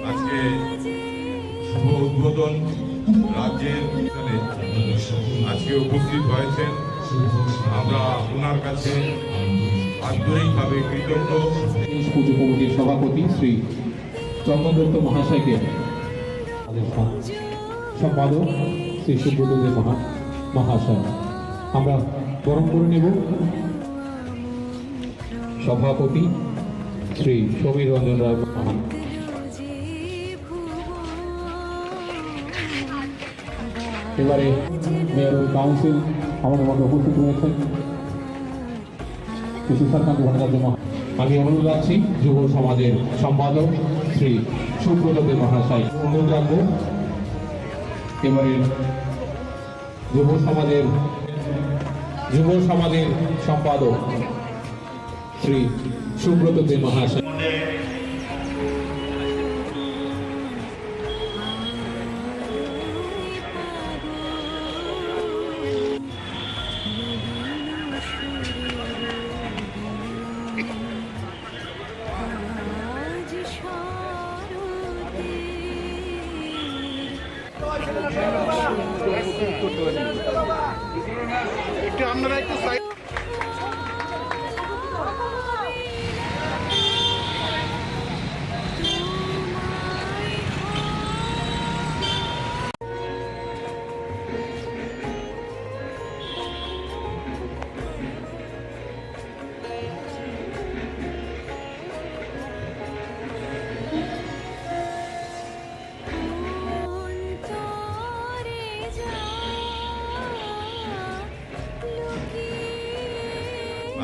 আজকে শুভ উদ্বোধন রাজ্যের এখানে আজকে উপস্থিত হয়েছেন। আমরা ওনার কাছে আন্তরিকভাবে কৃতজ্ঞ। পুজো কমিটির সভাপতি শ্রী চন্দন দত্ত মহাশয়কে সম্পাদক শ্রী সুব্রতদেব মহাশয় আমরা বরণ করে নেব। সভাপতি শ্রী সমীর রঞ্জন রায় মহান। এবারে মেয়র কাউন্সিল আমাদের মধ্যে উপস্থিত রয়েছেন তুষারকান্ত ভট্টাচার্য মহাশয়। আমি অনুরোধ রাখছি যুব সমাজের সম্পাদক শ্রী সুব্রতদেব মহাশয় অনুরোধ রাখবো এবারে যুব সমাজের সম্পাদক শ্রী সুব্রতদেব মহাশয়। একটু আপনারা একটু সাইড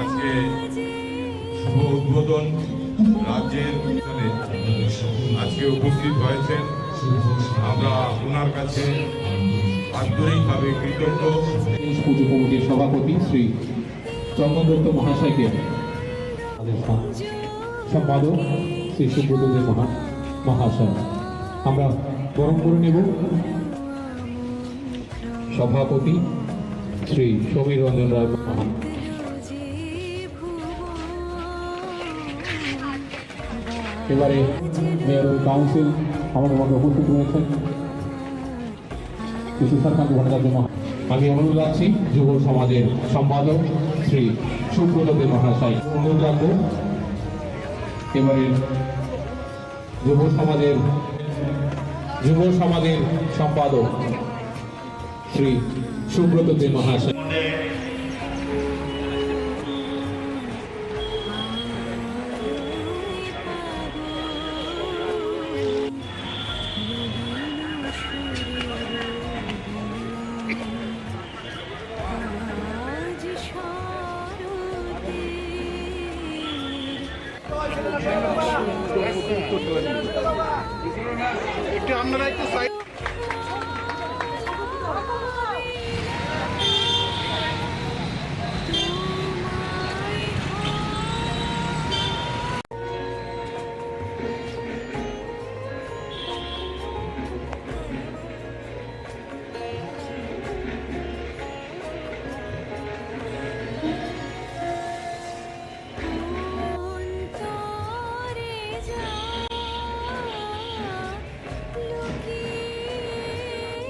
আজকে শুভ উদ্বোধন রাজ্যের এখানে আজকে উপস্থিত হয়েছেন। আমরা ওনার কাছে আন্তরিকভাবে কৃতজ্ঞ। পুজো কমিটির সভাপতি শ্রী চন্দন দত্ত মহাশয়কে সম্পাদক শ্রী সুব্রতদেব মহাশয় আমরা বরণ করে নেব। সভাপতি শ্রী সমীর রঞ্জন রায় মহান। এবারে মেয়র কাউন্সিল আমাদের মধ্যে উপস্থিত রয়েছেন তুষারকান্ত ভট্টাচার্য মহাশয়। আমি অনুরোধ রাখছি যুব সমাজের সম্পাদক শ্রী সুব্রতদেব মহাশয় অনুরোধ রাখবো এবারে যুব সমাজের সম্পাদক শ্রী সুব্রতদেব মহাশয়। একটু আপনারা একটু সাইড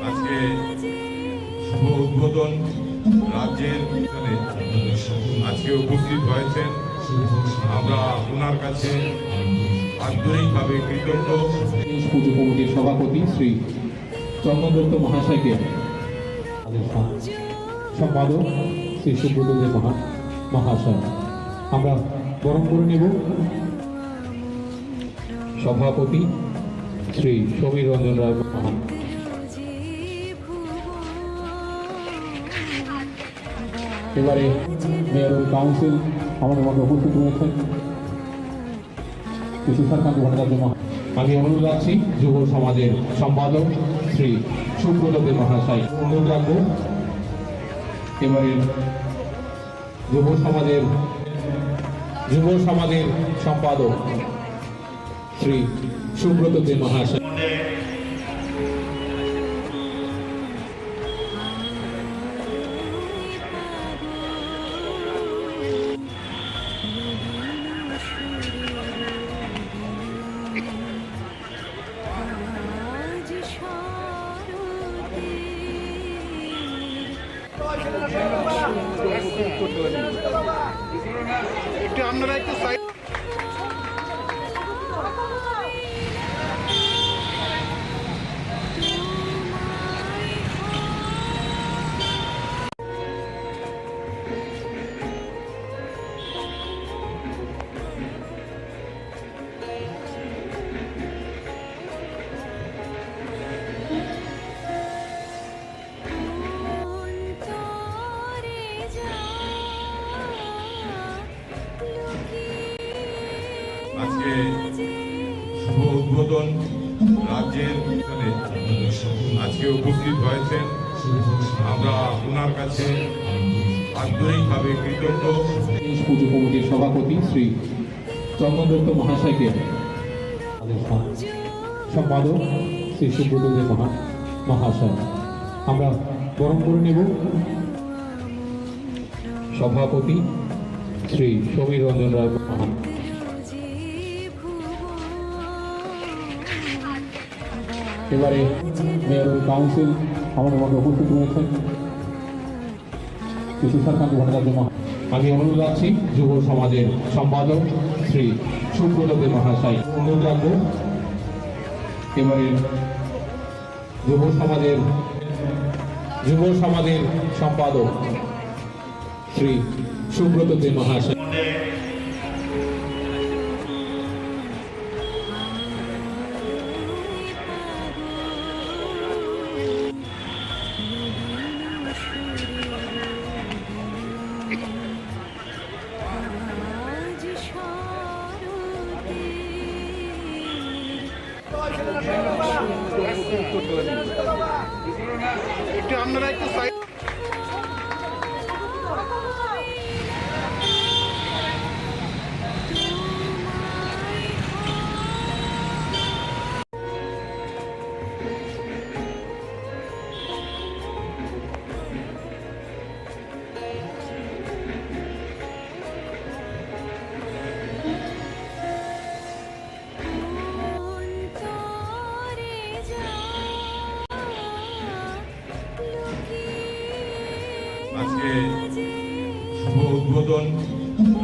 আজকে শুভ উদ্বোধন রাজ্যের এখানে আজকে উপস্থিত হয়েছেন। আমরা ওনার কাছে আন্তরিকভাবে কৃতজ্ঞ। পুজো কমিটির সভাপতি শ্রী চন্দন দত্ত মহাশয়কে সম্পাদক শ্রী সুব্রত দেব মহাশয় আমরা বরণ করে নেব। সভাপতি শ্রী সমীর রঞ্জন রায় মহান। এবারে মেয়র কাউন্সিল আমাদের মধ্যে উপস্থিত রয়েছেন তুষারকান্ত ভট্টাচার্য মহাশয়। আমি অনুরোধ রাখছি যুব সমাজের সম্পাদক শ্রী সুব্রত দেব মহাশয় অনুরোধ রাখবো এবারে যুব সমাজের সম্পাদক শ্রী সুব্রত দেব মহাশয়। একটু আপনারা একটু সাইড আজকে শুভ উদ্বোধন রাজ্যের এখানে আজকে উপস্থিত হয়েছেন। আমরা ওনার কাছে আন্তরিকভাবে কৃতজ্ঞ। পুজো কমিটির সভাপতি শ্রী চন্দন দত্ত মহাশয়কে সম্পাদক শ্রী সুব্রত দেব মহাশয় আমরা বরণ করে নেব। সভাপতি শ্রী সমীর রঞ্জন রায় মহান। এবারে মেয়র কাউন্সিল আমাদের মধ্যে উপস্থিত রয়েছেন তুষারকান্ত ভট্টাচার্য মহাশয়। আমি অনুরোধ রাখছি যুব সমাজের সম্পাদক শ্রী সুব্রত দেব মহাশয় অনুরোধ রাখবো এবারে যুব সমাজের সম্পাদক শ্রী সুব্রত দেব মহাশয়। একটু আপনারা একটু সাইড আজকে শুভ উদ্বোধন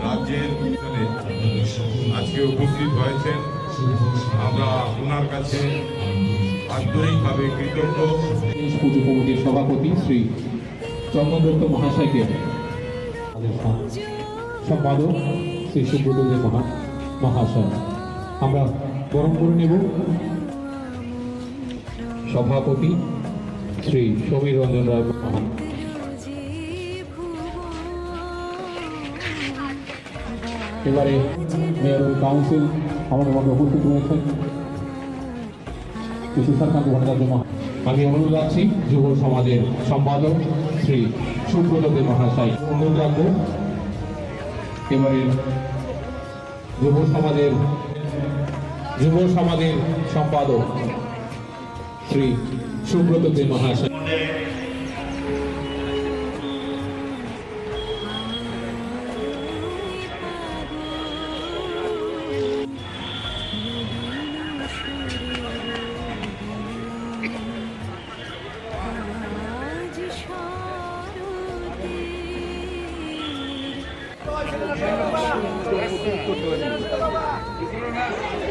রাজ্যের এখানে আজকে উপস্থিত হয়েছেন। আমরা ওনার কাছে আন্তরিকভাবে কৃতজ্ঞ। পুজো কমিটির সভাপতি শ্রী চন্দন দত্ত মহাশয়কে সম্পাদক শ্রী সুব্রত দেব মহাশয় আমরা বরণ করে নেব। সভাপতি শ্রী সমীর রঞ্জন রায় মহান। এবারে মেয়র কাউন্সিল আমাদের মধ্যে উপস্থিত রয়েছেন শ্রী তুষারকান্ত ভট্টাচার্য মহাশয়। আমি অনুরোধ রাখছি যুব সমাজের সম্পাদক শ্রী সুব্রত দে মহাশয়। অনুরোধ রাখবো এবারের যুব সমাজের সম্পাদক শ্রী সুব্রত দে মহাশয়।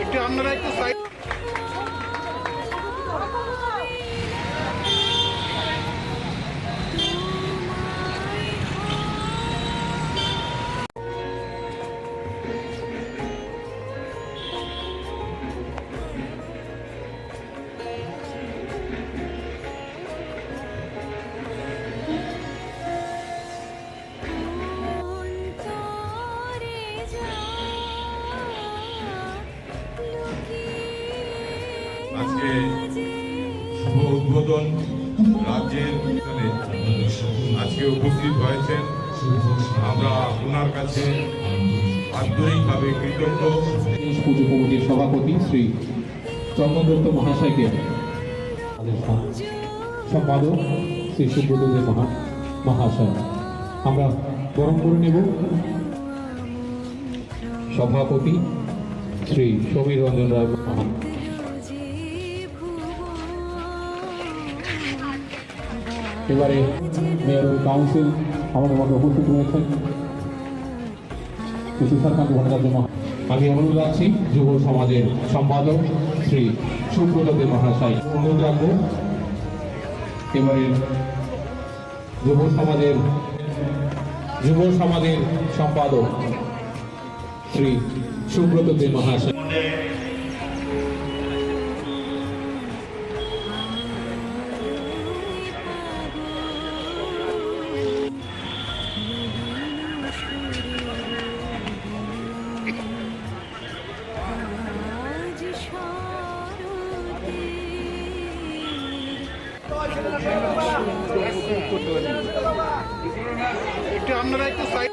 একটু আপনারা একটু সাইড আজকে শুভ উদ্বোধন রাজ্যের অনুষ্ঠানে আজকে উপস্থিত হয়েছেন। আমরা ওনার কাছে আন্তরিকভাবে কৃতজ্ঞ। পুজো কমিটির সভাপতি শ্রী চন্দন দত্ত মহাশয়কে, সম্পাদক শ্রী সুব্রত দে মহাশয় আমরা বরণ করে নেব। সভাপতি শ্রী সমীর রঞ্জন রায় মহান। এবারে মেয়র কাউন্সিল আমাদের মধ্যে উপস্থিত রয়েছেন শ্রী তুষারকান্ত ভট্টাচার্য মহাশয়। আমি অনুরোধ রাখছি যুব সমাজের সম্পাদক শ্রী সুব্রত দে মহাশয়। অনুরোধ রাখবো এবারের যুব সমাজের সম্পাদক শ্রী সুব্রত দে মহাশয়। একটু আপনারা একটু সাইড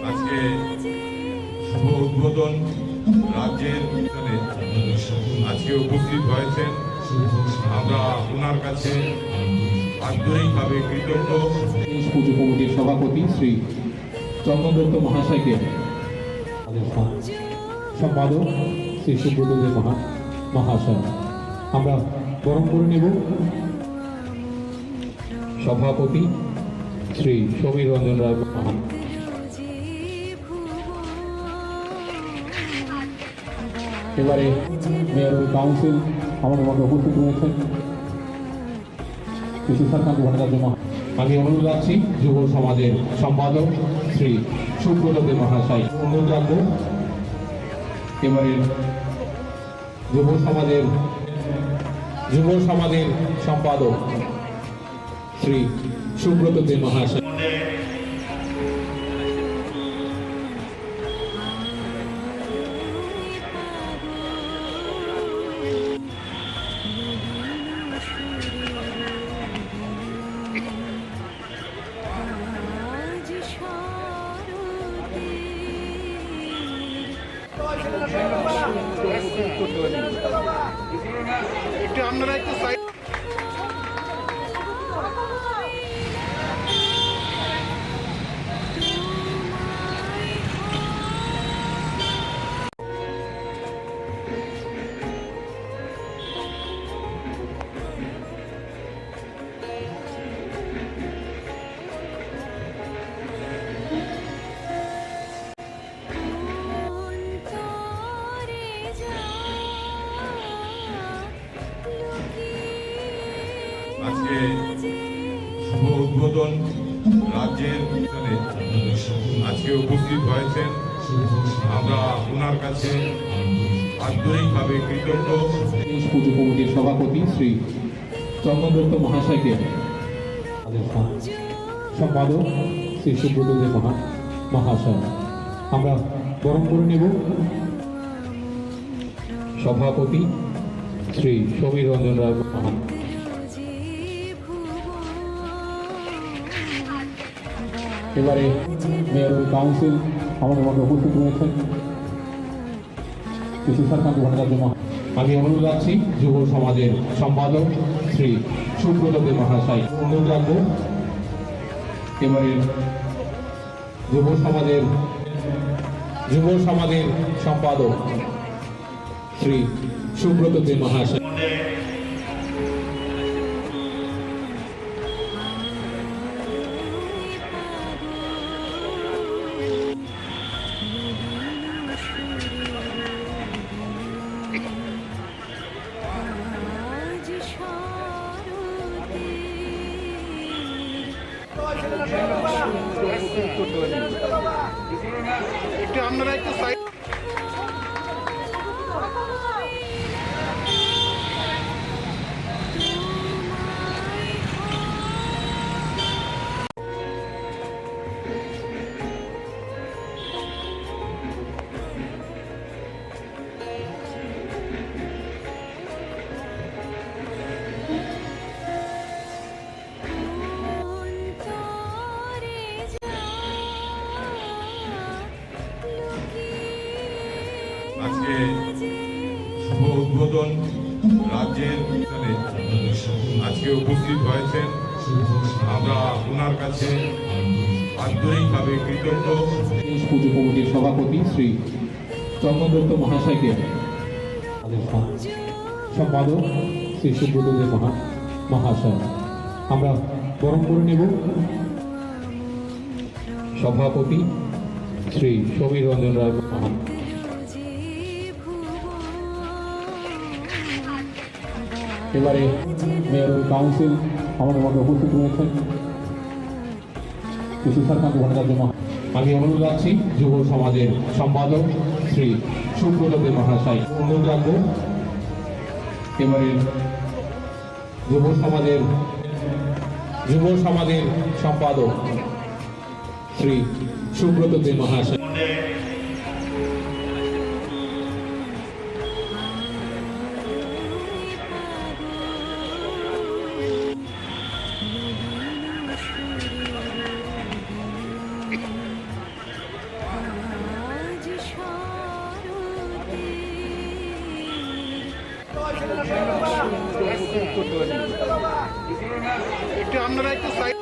আজকে শুভ উদ্বোধন রাজ্যের অনুষ্ঠানে আজকে উপস্থিত হয়েছেন। আমরা ওনার কাছে আন্তরিকভাবে কৃতজ্ঞ। পুজো কমিটির সভাপতি শ্রী চন্দন দত্ত মহাশয়কে, সম্পাদক শ্রী সুব্রত দে মহাশয় আমরা বরণ করে নেব। সভাপতি শ্রী সমীর রঞ্জন রায় মহান। এবারে মেয়র কাউন্সিল আমাদের মধ্যে উপস্থিত রয়েছেন শ্রী তুষারকান্ত ভট্টাচার্য মহাশয়। আমি অনুরোধ রাখছি যুব সমাজের সম্পাদক শ্রী সুব্রত দে মহাশয়। অনুরোধ রাখবো এবারের যুব সমাজের সম্পাদক শ্রী সুব্রত দে মহাশয়। একটু আপনারা একটু সাইড শুভ উদ্বোধন রাজ্যের আজকে উপস্থিত হয়েছেন। আমরা ওনার কাছে আন্তরিকভাবে কৃতজ্ঞ। পুজো কমিটির সভাপতি শ্রী চন্দন দত্ত মহাশয়কে সম্পাদক শ্রী সুব্রত দেব মহাশয় আমরা বরণ করে নেব। সভাপতি শ্রী সমীর রঞ্জন রায় মহান। এবারে মেয়র কাউন্সিল আমাদের মধ্যে উপস্থিত রয়েছেন তুষারকান্ত ভট্টাচার্য মহাশয়। আমি অনুরোধ রাখছি যুব সমাজের সম্পাদক শ্রী সুব্রত দেব মহাশয় অনুরোধ রাখবো এবারে যুব সমাজের সম্পাদক শ্রী সুব্রত দেব মহাশয়। একটু আপনারা একটু সাইড আজকে শুভ উদ্বোধন রাজ্যের আজকে উপস্থিত হয়েছেন। আমরা ওনার কাছে আন্তরিকভাবে কৃতজ্ঞ। পুজো কমিটির সভাপতি শ্রী চন্দন দত্ত মহাশয়কে সম্পাদক শ্রী সুব্রত দেব মহাশয় আমরা বরণ করে নেব। সভাপতি শ্রী সমীর রঞ্জন রায় মহান। এবারে মেয়র কাউন্সিল আমাদের মধ্যে উপস্থিত রয়েছেন তুষারকান্ত ভট্টাচার্য মহাশয়। আমি অনুরোধ রাখছি যুব সমাজের সম্পাদক শ্রী সুব্রত দেব মহাশয় অনুরোধ রাখবো এবারে যুব সমাজের সম্পাদক শ্রী সুব্রত দেব মহাশয়। একটু আপনারা একটু সাইড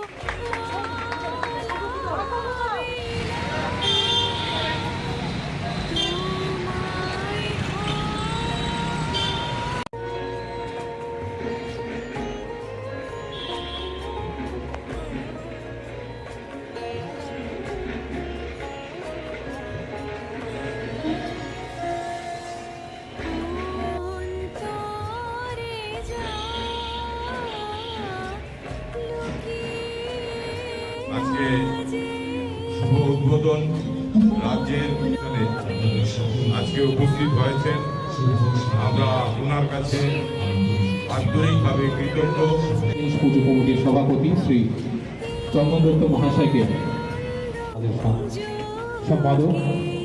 আজকে শুভ উদ্বোধন রাজ্যের আজকে উপস্থিত হয়েছেন। আমরা ওনার কাছে আন্তরিকভাবে কৃতজ্ঞ। পুজো কমিটির সভাপতি শ্রী চন্দন দত্ত মহাশয়কে সম্পাদক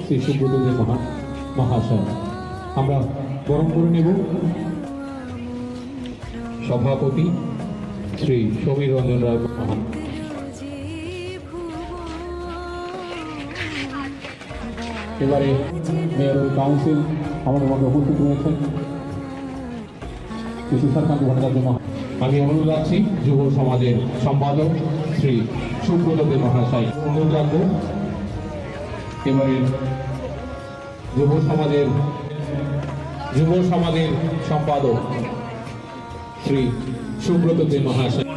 শ্রী সুব্রত দেব মহাশয় আমরা বরণ করে নেব। সভাপতি শ্রী সমীর রঞ্জন রায় মহান। এবারে মেয়র কাউন্সিল আমাদের মধ্যে উপস্থিত রয়েছেন তুষারকান্ত ভট্টাচার্য মহাশয়। আমি অনুরোধ রাখছি যুব সমাজের সম্পাদক শ্রী সুব্রত দেব মহাশয় অনুরোধ রাখবো এবারে যুব সমাজের সম্পাদক শ্রী সুব্রত দেব মহাশয়।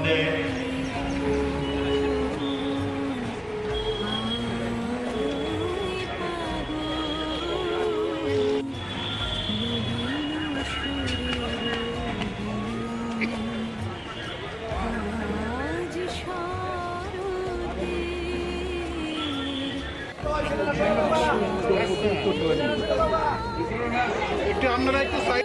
একটু আপনারা একটু সাইড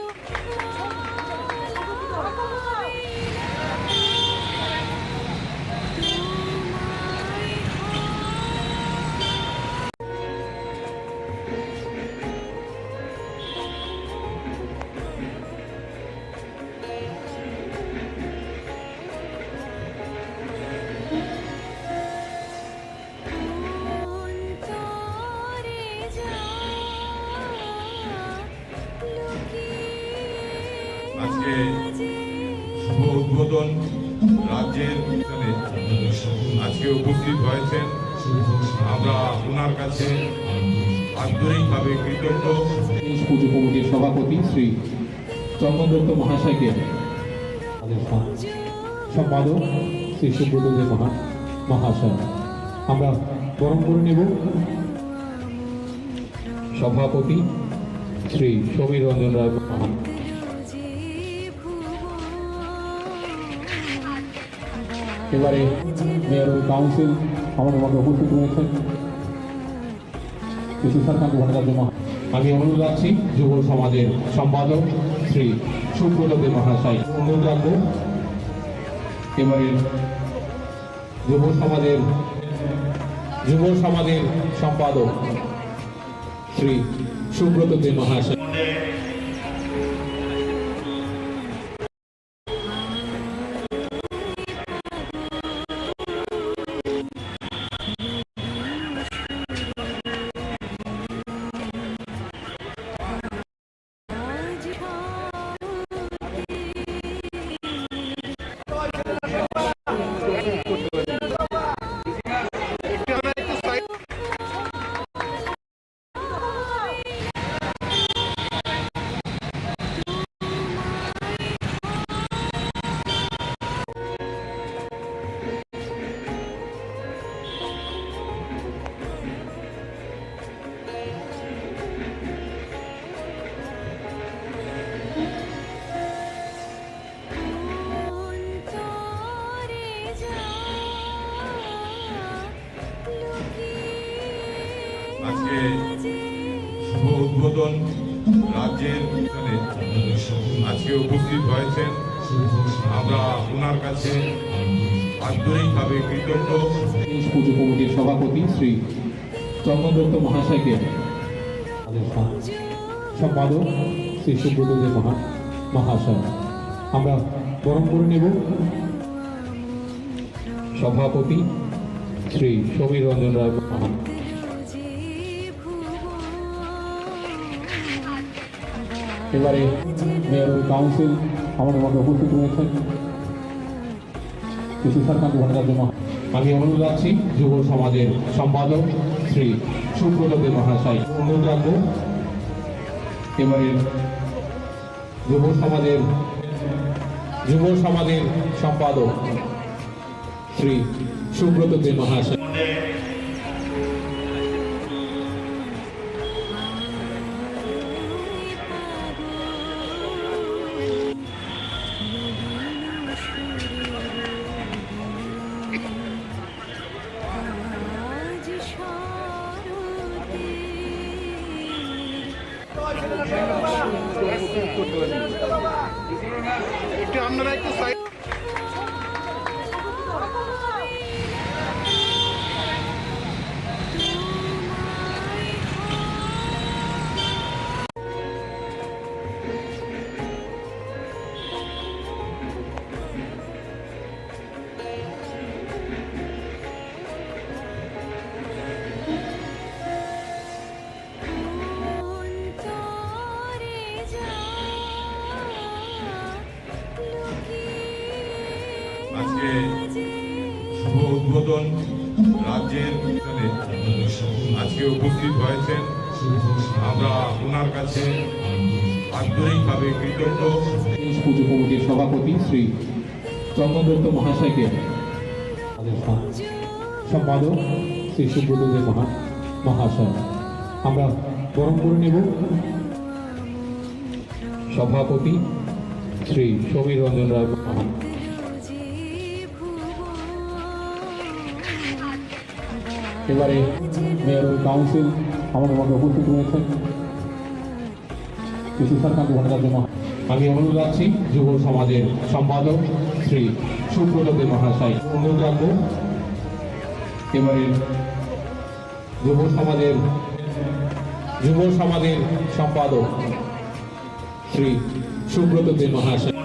আজকে শুভ উদ্বোধন রাজ্যের আজকে উপস্থিত হয়েছেন, আমরা ওনার কাছে আন্তরিকভাবে কৃতজ্ঞ। পুজো কমিটির সভাপতি শ্রী চন্দন দত্ত মহাশয়কে সম্পাদক শ্রী সুব্রত দে মহাশয় আমরা বরণ করে নেব। সভাপতি শ্রী সমীর রঞ্জন রায় মহান, এবারে মেয়র কাউন্সিল আমাদের মধ্যে উপস্থিত রয়েছেন কৃষিকান্ত ভট্টাচার্য মহাশয়। আমি অনুরোধ রাখছি যুব সমাজের সম্পাদক শ্রী সুব্রত দে মহাশয় অনুরোধ রাখবো এবারে যুব সমাজের সম্পাদক শ্রী সুব্রত দে মহাশয়। আজকে শুভ উদ্বোধন রাজ্যের আজকে উপস্থিত হয়েছেন, আমরা ওনার কাছে আন্তরিকভাবে কৃতজ্ঞ। পুজো কমিটির সভাপতি শ্রী চন্দন দত্ত মহাশয়কে সম্পাদক শ্রী সুব্রত দে মহাশয় আমরা বরণ করে নেব। সভাপতি শ্রী সমীর রঞ্জন রায় মহান, এবারে মেয়র কাউন্সিল আমাদের মধ্যে উপস্থিত রয়েছেন কৃষিকান্ত ভট্টাচার্য মহাশয়। আমি অনুরোধ রাখছি যুব সমাজের সম্পাদক শ্রী সুব্রত দে মহাশয় অনুরোধ রাখবো এবারে যুব সমাজের সম্পাদক শ্রী সুব্রত দে মহাশয়। একটু আপনারা একটু সাইড আজকে শুভ উদ্বোধন রাজ্যের আজকে উপস্থিত হয়েছেন, আমরা ওনার কাছে আন্তরিকভাবে কৃতজ্ঞ। পুজো কমিটির সভাপতি শ্রী চন্দন দত্ত মহাশয়কে সম্পাদক শ্রী সুব্রত দে মহাশয় আমরা বরণ করে নেব। সভাপতি শ্রী সমীর রঞ্জন রায় মহান, এবারে মেয়র কাউন্সিল আমাদের মধ্যে উপস্থিত রয়েছেন। সুশান্ত ভট্টাচার্য আমি অনুরোধ রাখছি যুব সমাজের সম্পাদক শ্রী সুব্রত দে মহাশয় অনুরোধ রাখবো এবারে যুব সমাজের সম্পাদক শ্রী সুব্রত দে মহাশয়।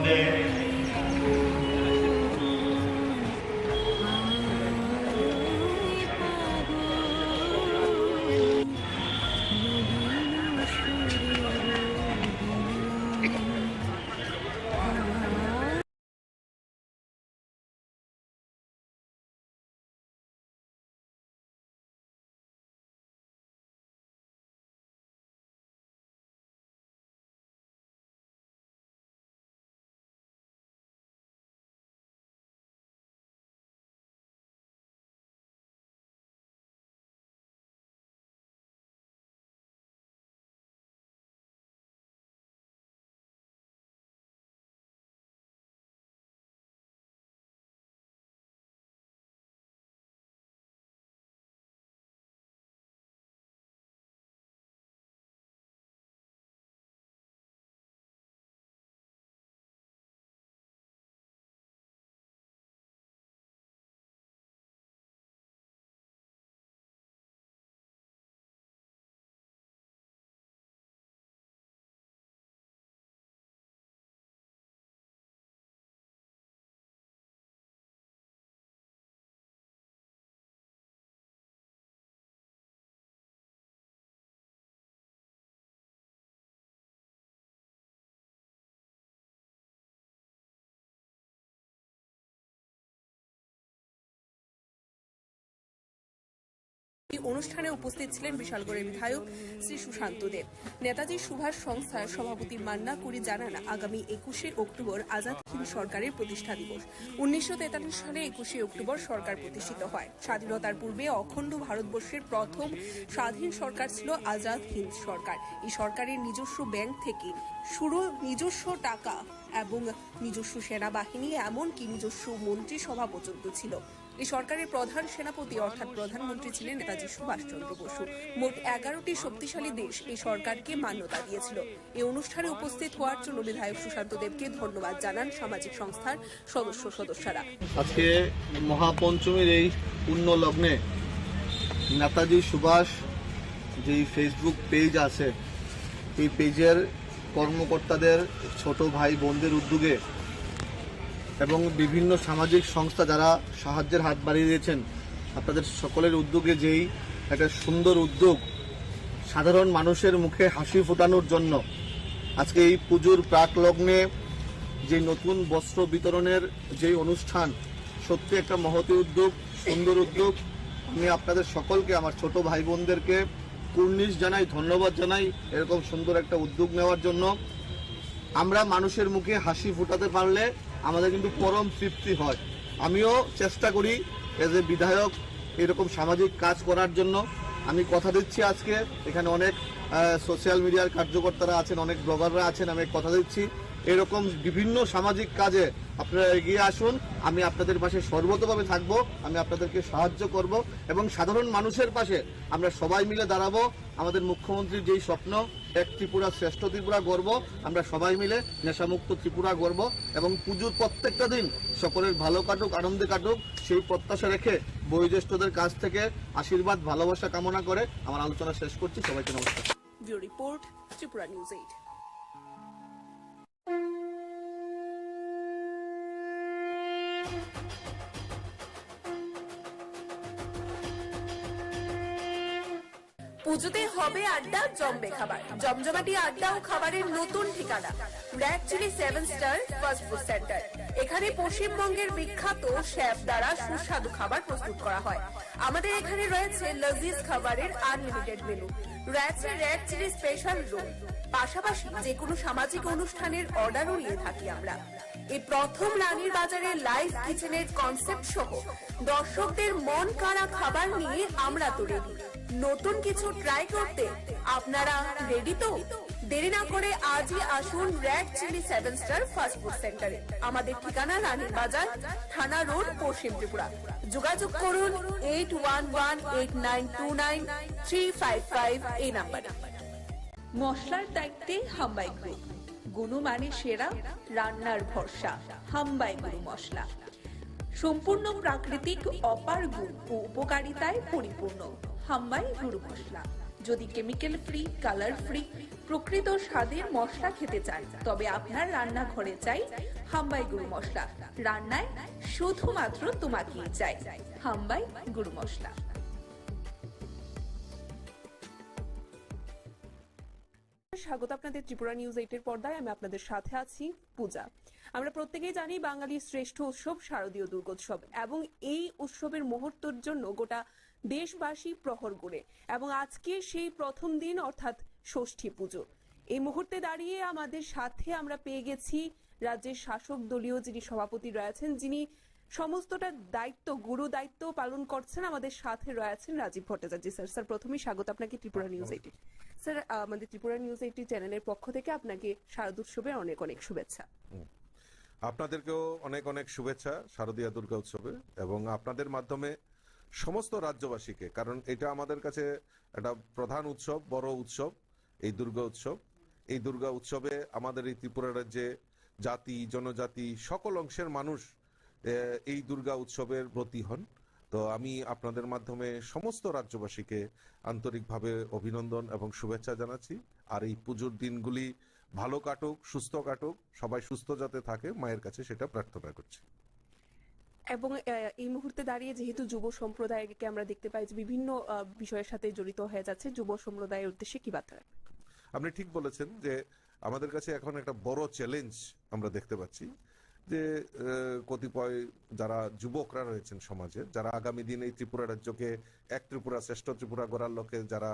অনুষ্ঠানে উপস্থিত ছিলেন বিশালগড়ের বিধায়ক শ্রী সুশান্ত দেব। নেতাজি সুভাষ সংস্থার সভাপতি মান্না কুরি জানান, আগামী 21শে অক্টোবর আজাদ হিন্দ সরকারের প্রতিষ্ঠা দিবস। 1943 সালে 21শে অক্টোবর সরকার প্রতিষ্ঠিত হয়। স্বাধীনতার পূর্বে অখণ্ড ভারতবর্ষের প্রথম স্বাধীন সরকার ছিল আজাদ হিন্দ সরকার। এই সরকারের নিজস্ব ব্যাংক থেকে শুরু, নিজস্ব টাকা এবং নিজস্ব সেনাবাহিনী, এমনকি নিজস্ব মন্ত্রিসভা পর্যন্ত ছিল। এই সরকারের প্রধান সেনাপতি অর্থাৎ প্রধানমন্ত্রী ছিলেন নেতাজি সুভাষচন্দ্র বসু। মোট 11টি শক্তিশালী দেশ এই সরকারকে মান্যতা দিয়েছিল। এই অনুষ্ঠানে উপস্থিত হওয়ার জন্য বিধায়ক সুশান্ত দেবকে ধন্যবাদ জানান সামাজিক সংস্থার সদস্যরা। আজকে মহাপঞ্চমীর এই পূর্ণ লগ্নে নেতাজি সুভাষ যে ফেসবুক পেজ আছে, এই পেজের কর্মকর্তাদের, ছোট ভাই বোনদের উদ্যোগে এবং বিভিন্ন সামাজিক সংস্থা যারা সাহায্যের হাত বাড়িয়ে দিয়েছেন, আপনাদের সকলের উদ্যোগে যেই একটা সুন্দর উদ্যোগ সাধারণ মানুষের মুখে হাসি ফোটানোর জন্য আজকে এই পুজোর প্রাক লগ্নে যে নতুন বস্ত্র বিতরণের যে অনুষ্ঠান, সত্যি একটা মহতি উদ্যোগ, সুন্দর উদ্যোগ। আমি আপনাদের সকলকে, আমার ছোট ভাই বোনদেরকে কুর্নিশ জানাই, ধন্যবাদ জানাই এরকম সুন্দর একটা উদ্যোগ নেওয়ার জন্য। আমরা মানুষের মুখে হাসি ফোটাতে পারলে আমাদের কিন্তু পরম তৃপ্তি হয়। আমিও চেষ্টা করি এজ এ বিধায়ক এরকম সামাজিক কাজ করার জন্য। আমি কথা দিচ্ছি, আজকে এখানে অনেক সোশ্যাল মিডিয়ার কার্যকর্তারা আছেন, অনেক ব্লগাররা আছেন, আমি কথা দিচ্ছি এরকম বিভিন্ন সামাজিক কাজে আপনারা এগিয়ে আসুন। আমি আপনাদের পাশে সর্বতভাবে থাকব, আমি আপনাদেরকে সাহায্য করব এবং সাধারণ মানুষের পাশে আমরা সবাই মিলে দাঁড়াবো। আমাদের মুখ্যমন্ত্রীর যেই স্বপ্ন, এক ত্রিপুরা শ্রেষ্ঠ ত্রিপুরা গর্ব, আমরা সবাই মিলে নেশামুক্ত ত্রিপুরা গর্ব এবং পুজোর প্রত্যেকটা দিন সকলের ভালো কাটুক, আনন্দে কাটুক, সেই প্রত্যাশা রেখে বয়োজ্যেষ্ঠদের কাছ থেকে আশীর্বাদ, ভালোবাসা কামনা করে আমার আলোচনা শেষ করছি। সবাইকে নমস্কার। Bureau report, Tripura news 8। পুজোতে হবে আড্ডা, জমবে খাবার। জমজমাটি আড্ডা ও খাবারের নতুন ঠিকানা red chilli 7 star fast food centre. এখানে পশ্চিমবঙ্গের বিখ্যাত শেফ দ্বারা সুস্বাদু খাবার প্রস্তুত করা হয়। আমাদের এখানে রয়েছে লজিজ খাবারের আনলিমিটেড মেনু, রয়েছে রেড চিলি স্পেশাল রোল, পাশাপাশি যে কোনো সামাজিক অনুষ্ঠানের অর্ডারও নিয়ে থাকি আমরা। এই প্রথম রানীর বাজারে লাইভ কিচেনের কনসেপ্ট সহ দর্শকদের মন কাড়া খাবার নিয়ে আমরা তো রেডি। নতুন কিছু ট্রাই করতে আপনারা রেডি তো? দেরি না করে আজই আসুন red chilli 7 star fast food সেন্টারে। আমাদের ঠিকানা রানীর বাজার, থানা রোড, পশ্চিম ত্রিপুরা। যোগাযোগ করুন 8118929355 এই নাম্বারে। মশলার দায়িত্বে হাম্বাই গ্রুপ, গুণমানে সেরা, রান্নার ভরসা হাম্বাই গুরু মশলা। সম্পূর্ণ প্রাকৃতিক অপার গুণ ও উপকারিতায় পরিপূর্ণ হাম্বাই গুরু মশলা। যদি কেমিক্যাল ফ্রি, কালার ফ্রি, প্রকৃত স্বাদের মশলা খেতে চান, তবে আপনার রান্নাঘরে চাই হাম্বাই গুরু মশলা। রান্নায় শুধুমাত্র তোমাকেই চাই হাম্বাই গুরু মশলা। স্বাগত আপনাদের ত্রিপুরা নিউজ 8 এর পর্দায়। আমি আপনাদের সাথে আছি পূজা। আমরা প্রত্যেকেই জানি বাঙালির শ্রেষ্ঠ উৎসব শারদীয় দুর্গোৎসব, এবং এই উৎসবের মুহূর্তের জন্য গোটা দেশবাসী প্রহর গড়ে, এবং আজকে সেই প্রথম দিন অর্থাৎ ষষ্ঠী পুজো। এই মুহূর্তে দাঁড়িয়ে আমাদের সাথে আমরা পেয়ে গেছি রাজ্যের শাসক দলীয় যিনি সভাপতি রয়েছেন, যিনি সমস্তটা দায়িত্ব, গুরু দায়িত্ব পালন করছেন। আমাদের সাথে রয়েছেন রাজীব ভট্টাচার্য স্যার। স্যার, প্রথমেই স্বাগত আপনাকে ত্রিপুরা নিউজ 8। স্যার, আমাদের ত্রিপুরা নিউজ 8 চ্যানেলের পক্ষ থেকে আপনাকে শারদোৎসবের অনেক অনেক শুভেচ্ছা। আপনাদেরকেও অনেক অনেক শুভেচ্ছা শারদীয়া দুর্গা উৎসবে, এবং আপনাদের মাধ্যমে সমস্ত রাজ্যবাসীকে, কারণ এটা আমাদের কাছে একটা প্রধান উৎসব, বড় উৎসব এই দুর্গা উৎসব। এই দুর্গা উৎসবে আমাদের এই ত্রিপুরা রাজ্যে জাতি, জনজাতি, সকল অংশের মানুষ এই দুর্গা উৎসবের ব্রতী হন। তো আমি আপনাদের মাধ্যমে সমস্ত রাজ্যবাসীকে আন্তরিকভাবে অভিনন্দন এবং শুভেচ্ছা জানাচ্ছি। আর এই পুজোর দিনগুলি ভালো কাটুক, সুস্থ কাটুক, সবাই সুস্থ যাতে থাকে, মায়ের কাছে সেটা প্রার্থনা করছি। এবং এই মুহূর্তে দাঁড়িয়ে যেহেতু যুব সম্প্রদায়কে আমরা দেখতে পাই যে বিভিন্ন বিষয়ের সাথে জড়িত হয়ে যাচ্ছে, যুব সম্প্রদায়ের উদ্দেশ্যে কি বার্তা? আপনি ঠিক বলেছেন যে আমাদের কাছে এখন একটা বড় চ্যালেঞ্জ আমরা দেখতে পাচ্ছি, যে কতিপয় যারা যুবকরা রয়েছেন সমাজে, যারা আগামী দিনে এই ত্রিপুরা রাজ্যকে এক ত্রিপুরা, শ্রেষ্ঠ ত্রিপুরা গড়ার লক্ষ্যে যারা